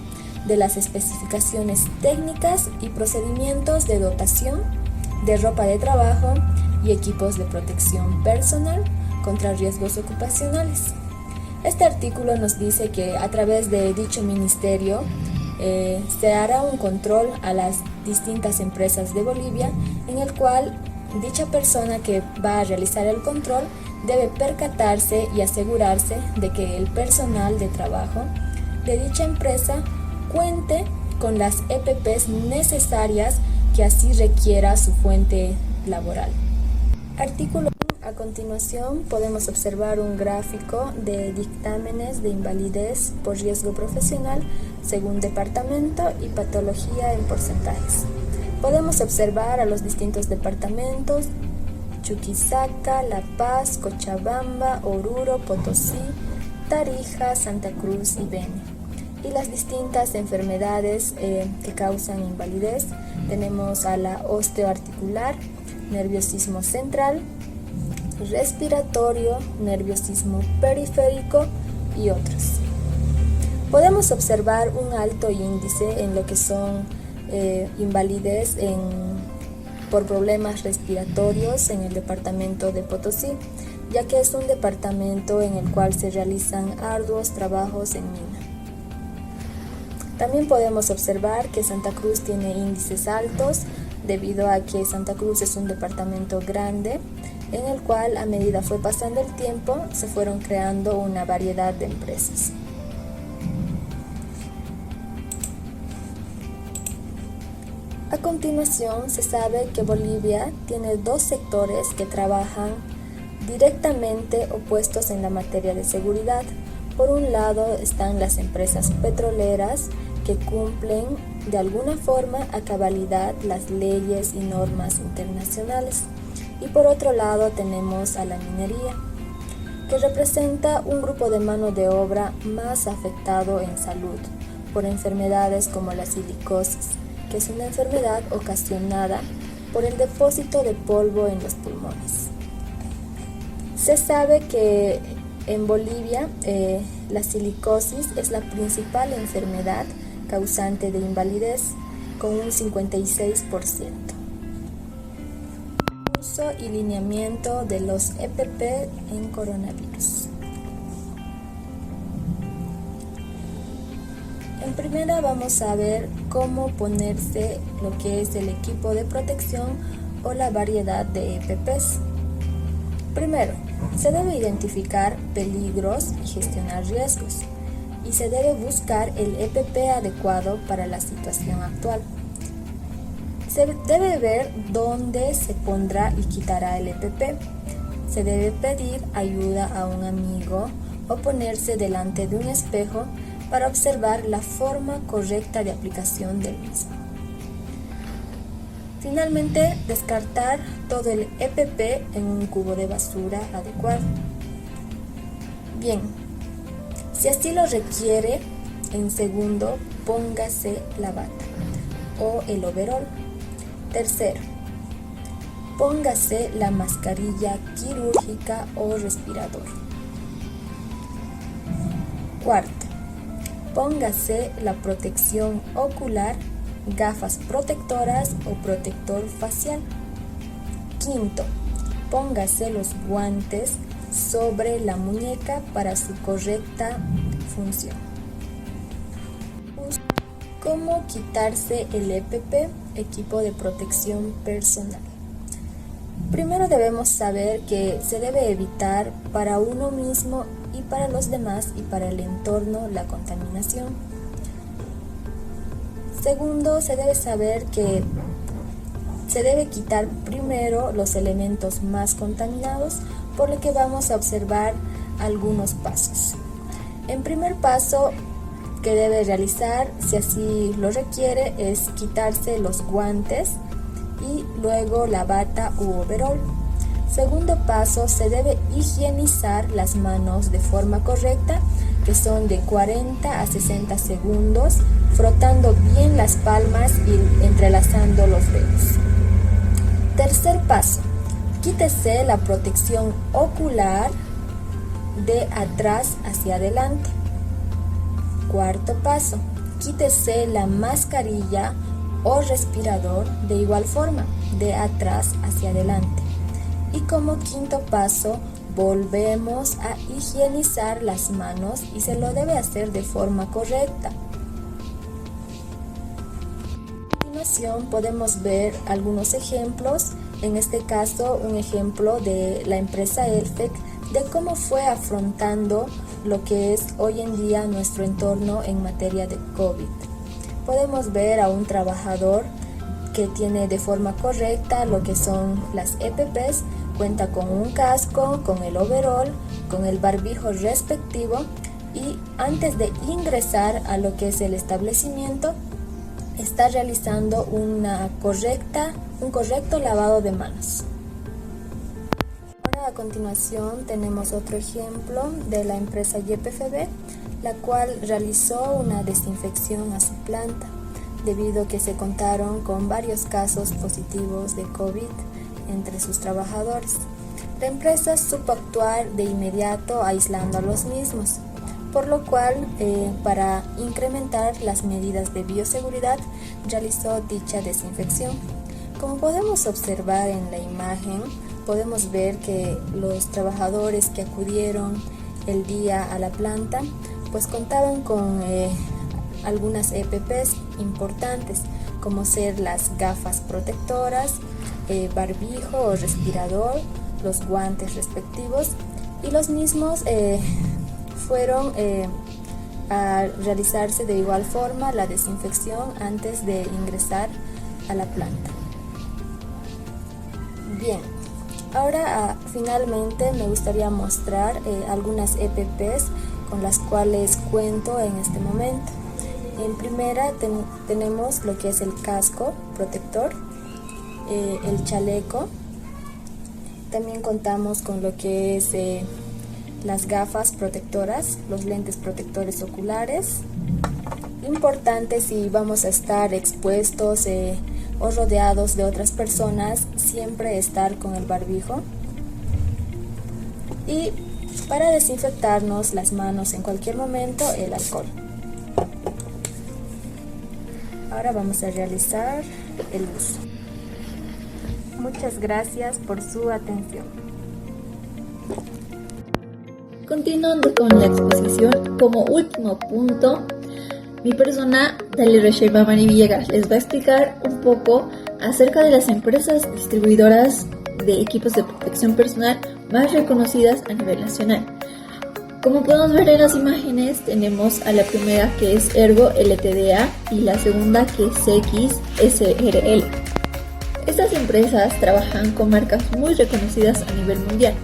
I: de las especificaciones técnicas y procedimientos de dotación de ropa de trabajo y equipos de protección personal contra riesgos ocupacionales. Este artículo nos dice que a través de dicho ministerio se hará un control a las distintas empresas de Bolivia, en el cual dicha persona que va a realizar el control debe percatarse y asegurarse de que el personal de trabajo de dicha empresa cuente con las EPPs necesarias que así requiera su fuente laboral. Artículo. A continuación podemos observar un gráfico de dictámenes de invalidez por riesgo profesional según departamento y patología en porcentajes. Podemos observar a los distintos departamentos: Chuquisaca, La Paz, Cochabamba, Oruro, Potosí, Tarija, Santa Cruz y Beni. Y las distintas enfermedades que causan invalidez. Tenemos a la osteoarticular, nerviosismo central, respiratorio, nerviosismo periférico y otros. Podemos observar un alto índice en lo que son invalidez por problemas respiratorios en el departamento de Potosí, ya que es un departamento en el cual se realizan arduos trabajos en mina. También podemos observar que Santa Cruz tiene índices altos debido a que Santa Cruz es un departamento grande, en el cual a medida fue pasando el tiempo se fueron creando una variedad de empresas. A continuación se sabe que Bolivia tiene dos sectores que trabajan directamente opuestos en la materia de seguridad. Por un lado están las empresas petroleras, que cumplen de alguna forma a cabalidad las leyes y normas internacionales. Y por otro lado tenemos a la minería, que representa un grupo de mano de obra más afectado en salud por enfermedades como la silicosis, que es una enfermedad ocasionada por el depósito de polvo en los pulmones. Se sabe que en Bolivia la silicosis es la principal enfermedad causante de invalidez, con un 56%. Uso y lineamiento de los EPP en coronavirus. En primera vamos a ver cómo ponerse lo que es el equipo de protección o la variedad de EPPs. Primero, se debe identificar peligros y gestionar riesgos, y se debe buscar el EPP adecuado para la situación actual. Se debe ver dónde se pondrá y quitará el EPP. Se debe pedir ayuda a un amigo o ponerse delante de un espejo para observar la forma correcta de aplicación del mismo. Finalmente, descartar todo el EPP en un cubo de basura adecuado. Bien, si así lo requiere, en segundo, póngase la bata o el overol. Tercero, póngase la mascarilla quirúrgica o respirador. Cuarto, póngase la protección ocular, gafas protectoras o protector facial. Quinto, póngase los guantes sobre la muñeca para su correcta función. ¿Cómo quitarse el EPP, equipo de protección personal? Primero debemos saber que se debe evitar para uno mismo y para los demás y para el entorno la contaminación. Segundo, se debe saber que se debe quitar primero los elementos más contaminados, por lo que vamos a observar algunos pasos. En primer paso que debe realizar, si así lo requiere, es quitarse los guantes y luego la bata u overol. Segundo paso, se debe higienizar las manos de forma correcta, que son de 40 a 60 segundos, frotando bien las palmas y entrelazando los dedos. Tercer paso, quítese la protección ocular de atrás hacia adelante. Cuarto paso, quítese la mascarilla o respirador de igual forma, de atrás hacia adelante. Y como quinto paso, volvemos a higienizar las manos y se lo debe hacer de forma correcta. A continuación podemos ver algunos ejemplos, en este caso un ejemplo de la empresa Elfec, de cómo fue afrontando lo que es hoy en día nuestro entorno en materia de COVID. Podemos ver a un trabajador que tiene de forma correcta lo que son las EPPs, cuenta con un casco, con el overol, con el barbijo respectivo y antes de ingresar a lo que es el establecimiento está realizando un correcto lavado de manos. Ahora a continuación tenemos otro ejemplo de la empresa YPFB, la cual realizó una desinfección a su planta debido a que se contaron con varios casos positivos de COVID entre sus trabajadores. La empresa supo actuar de inmediato aislando a los mismos, por lo cual para incrementar las medidas de bioseguridad realizó dicha desinfección. Como podemos observar en la imagen, podemos ver que los trabajadores que acudieron el día a la planta pues contaban con algunas EPPs importantes, como ser las gafas protectoras, barbijo o respirador, los guantes respectivos, y los mismos fueron a realizarse de igual forma la desinfección antes de ingresar a la planta. Bien, ahora finalmente me gustaría mostrar algunas EPPs con las cuales cuento en este momento. En primera tenemos lo que es el casco protector, el chaleco, también contamos con lo que es las gafas protectoras, los lentes protectores oculares. Importante si vamos a estar expuestos o rodeados de otras personas, siempre estar con el barbijo. Y para desinfectarnos las manos en cualquier momento, el alcohol. Ahora vamos a realizar el uso. Muchas gracias por su atención.
J: Continuando con la exposición, como último punto, mi persona, Dalia Resheva Mari Villegas, les va a explicar un poco acerca de las empresas distribuidoras de equipos de protección personal más reconocidas a nivel nacional. Como podemos ver en las imágenes, tenemos a la primera que es Ergo LTDA y la segunda que es CX SRL. Estas empresas trabajan con marcas muy reconocidas a nivel mundial.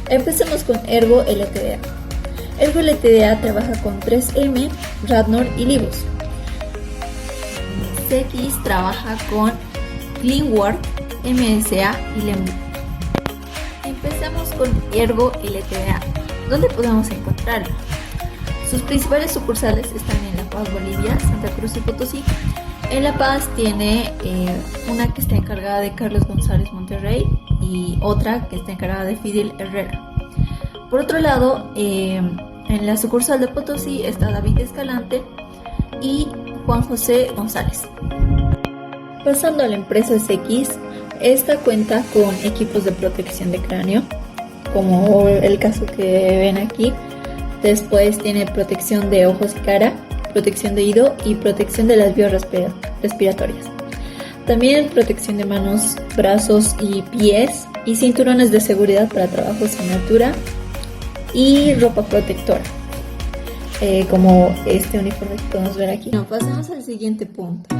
J: Empecemos con Ergo LTDA. Ergo LTDA trabaja con 3M, Radnor y Libos. CX trabaja con Cleanwork, MSA y Lembu. Empezamos con Ergo LTDA. ¿Dónde podemos encontrarlo? Sus principales sucursales están en La Paz, Bolivia, Santa Cruz y Potosí. En La Paz tiene una que está encargada de Carlos González Monterrey y otra que está encargada de Fidel Herrera. Por otro lado, en la sucursal de Potosí está David Escalante y Juan José González. Pasando a la empresa CX, esta cuenta con equipos de protección de cráneo, como el caso que ven aquí. Después tiene protección de ojos y cara, protección de oído y protección de las vías respiratorias. También protección de manos, brazos y pies y cinturones de seguridad para trabajos en altura y ropa protectora, como este uniforme que podemos ver aquí. No, pasemos al siguiente punto.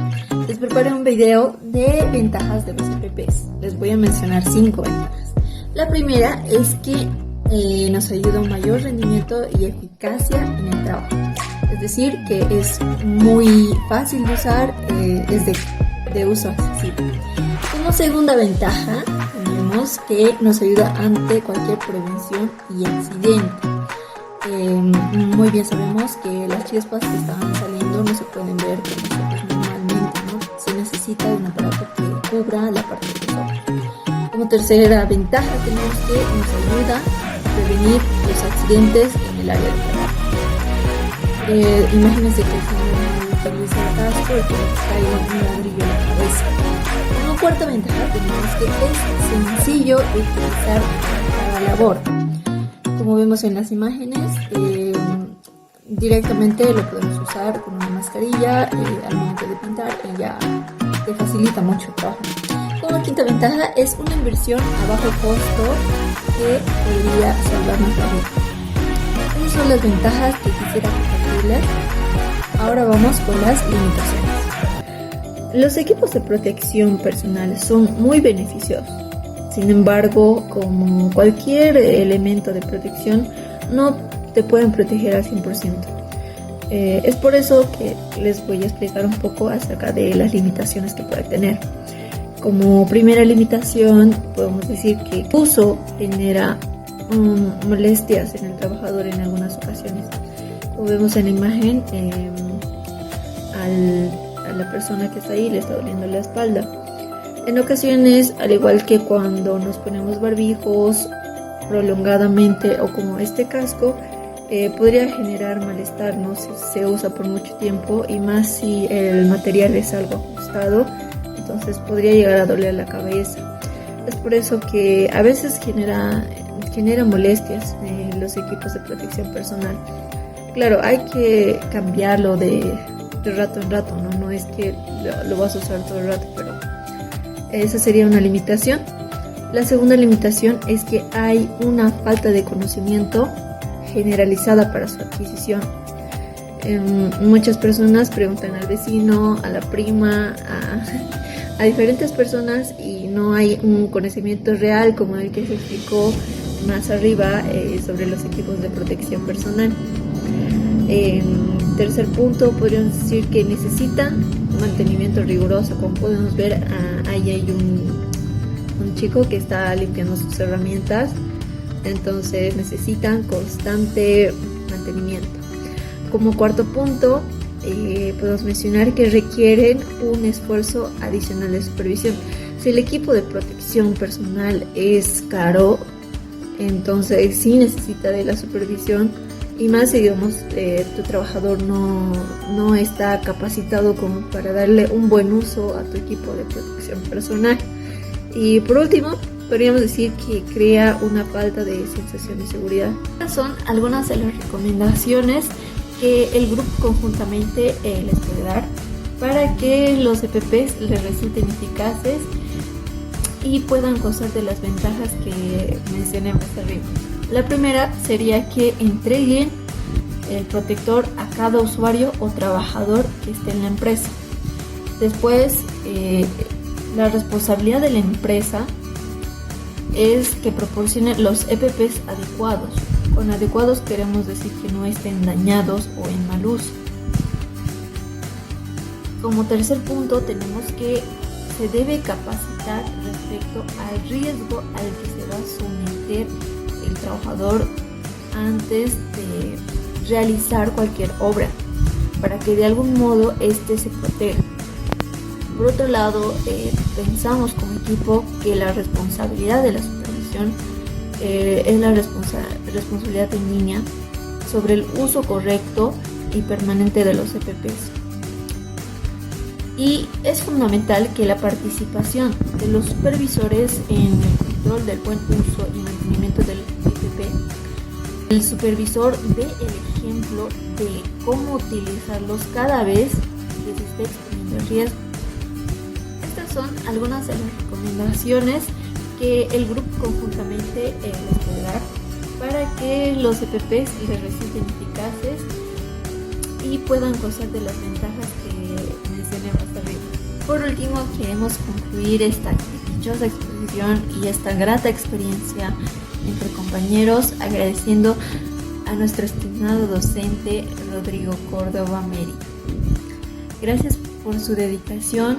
J: Les preparé un video de ventajas de los EPPs. Les voy a mencionar 5 ventajas. La primera es que nos ayuda a un mayor rendimiento y eficacia en el trabajo. Es decir, que es muy fácil de usar, es de uso accesible. Como segunda ventaja, tenemos que nos ayuda ante cualquier prevención y accidente. Muy bien sabemos que las chispas que estaban saliendo no se pueden ver con nosotros normalmente, ¿no? Se necesita un aparato que cubra la parte de los ojos. Como tercera ventaja, tenemos que nos ayuda a prevenir los accidentes en el área de trabajo. Imagínense que el señor utiliza el casco y que nos caiga un ladrillo en la cabeza. Como cuarta ventaja, tenemos que es sencillo de utilizar para la labor. Como vemos en las imágenes, directamente lo podemos usar con una mascarilla al momento de pintar y ya te facilita mucho el trabajo. Como quinta ventaja, es una inversión a bajo costo que podría salvarnos la vida. Esas son las ventajas que quisiera compartirles. Ahora vamos con las limitaciones. Los equipos de protección personal son muy beneficiosos. Sin embargo, como cualquier elemento de protección, no te pueden proteger al 100%. Es por eso que les voy a explicar un poco acerca de las limitaciones que puede tener. Como primera limitación, podemos decir que el uso genera molestias en el trabajador en algunas ocasiones. Como vemos en la imagen, a la persona que está ahí le está doliendo la espalda. En ocasiones, al igual que cuando nos ponemos barbijos prolongadamente o como este casco, podría generar malestar, ¿no? Si se usa por mucho tiempo y más si el material es algo ajustado, entonces podría llegar a doler la cabeza. Es por eso que a veces genera molestias los equipos de protección personal. Claro, hay que cambiarlo de rato en rato, ¿no? No es que lo vas a usar todo el rato, pero esa sería una limitación. La segunda limitación es que hay una falta de conocimiento generalizada para su adquisición. Muchas personas preguntan al vecino, a la prima, a diferentes personas y no hay un conocimiento real como el que se explicó más arriba sobre los equipos de protección personal. Tercer punto, podríamos decir que necesitan mantenimiento riguroso. Como podemos ver, ahí hay un chico que está limpiando sus herramientas, entonces necesitan constante mantenimiento. Como cuarto punto, podemos mencionar que requieren un esfuerzo adicional de supervisión. Si el equipo de protección personal es caro, entonces sí necesita de la supervisión, y más si digamos tu trabajador no está capacitado como para darle un buen uso a tu equipo de protección personal. Y por último, podríamos decir que crea una falta de sensación de seguridad. Estas son algunas de las recomendaciones que el grupo conjuntamente les puede dar para que los EPPs les resulten eficaces y puedan gozar de las ventajas que mencioné más arriba. La primera sería que entreguen el protector a cada usuario o trabajador que esté en la empresa. Después, la responsabilidad de la empresa es que proporcione los EPPs adecuados. Con adecuados queremos decir que no estén dañados o en mal uso. Como tercer punto, tenemos que se debe capacitar respecto al riesgo al que se va a someter el trabajador antes de realizar cualquier obra, para que de algún modo éste se proteja. Por otro lado, pensamos como equipo que la responsabilidad de la supervisión es la responsabilidad en línea sobre el uso correcto y permanente de los EPPs. Y es fundamental que la participación de los supervisores en el control del buen uso y mantenimiento del EPP, el supervisor dé el ejemplo de cómo utilizarlos cada vez que se esté exponiendo el riesgo. Estas son algunas de las recomendaciones que el grupo conjuntamente les puede dar para que los EPPs les resulten eficaces y puedan gozar de las ventajas que mencioné más arriba. Por último, queremos concluir esta dichosa exposición y esta grata experiencia entre compañeros agradeciendo a nuestro estimado docente Rodrigo Córdoba Meri. Gracias por su dedicación,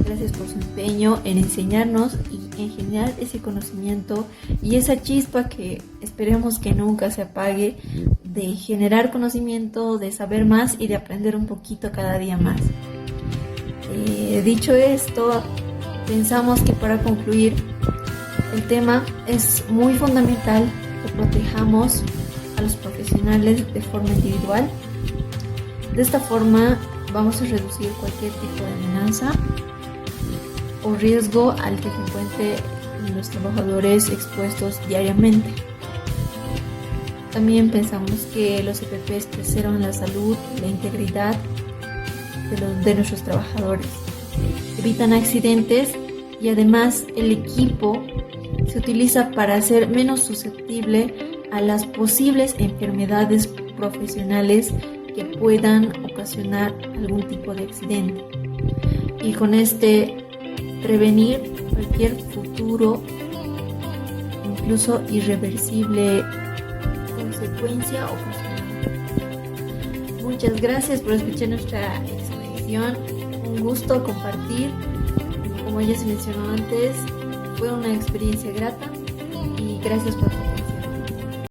J: gracias por su empeño en enseñarnos y en generar ese conocimiento y esa chispa que esperemos que nunca se apague, de generar conocimiento, de saber más y de aprender un poquito cada día más. Dicho esto, pensamos que para concluir el tema es muy fundamental que protejamos a los profesionales de forma individual. De esta forma vamos a reducir cualquier tipo de amenaza o riesgo al que se encuentren los trabajadores expuestos diariamente. También pensamos que los EPPs preservan la salud y la integridad de nuestros trabajadores, evitan accidentes y además el equipo se utiliza para hacer menos susceptible a las posibles enfermedades profesionales que puedan ocasionar algún tipo de accidente y con este prevenir cualquier futuro, incluso irreversible, consecuencia ocasional. Muchas gracias por escuchar nuestra exposición, un gusto compartir, como ya se mencionó antes, fue una experiencia grata y gracias por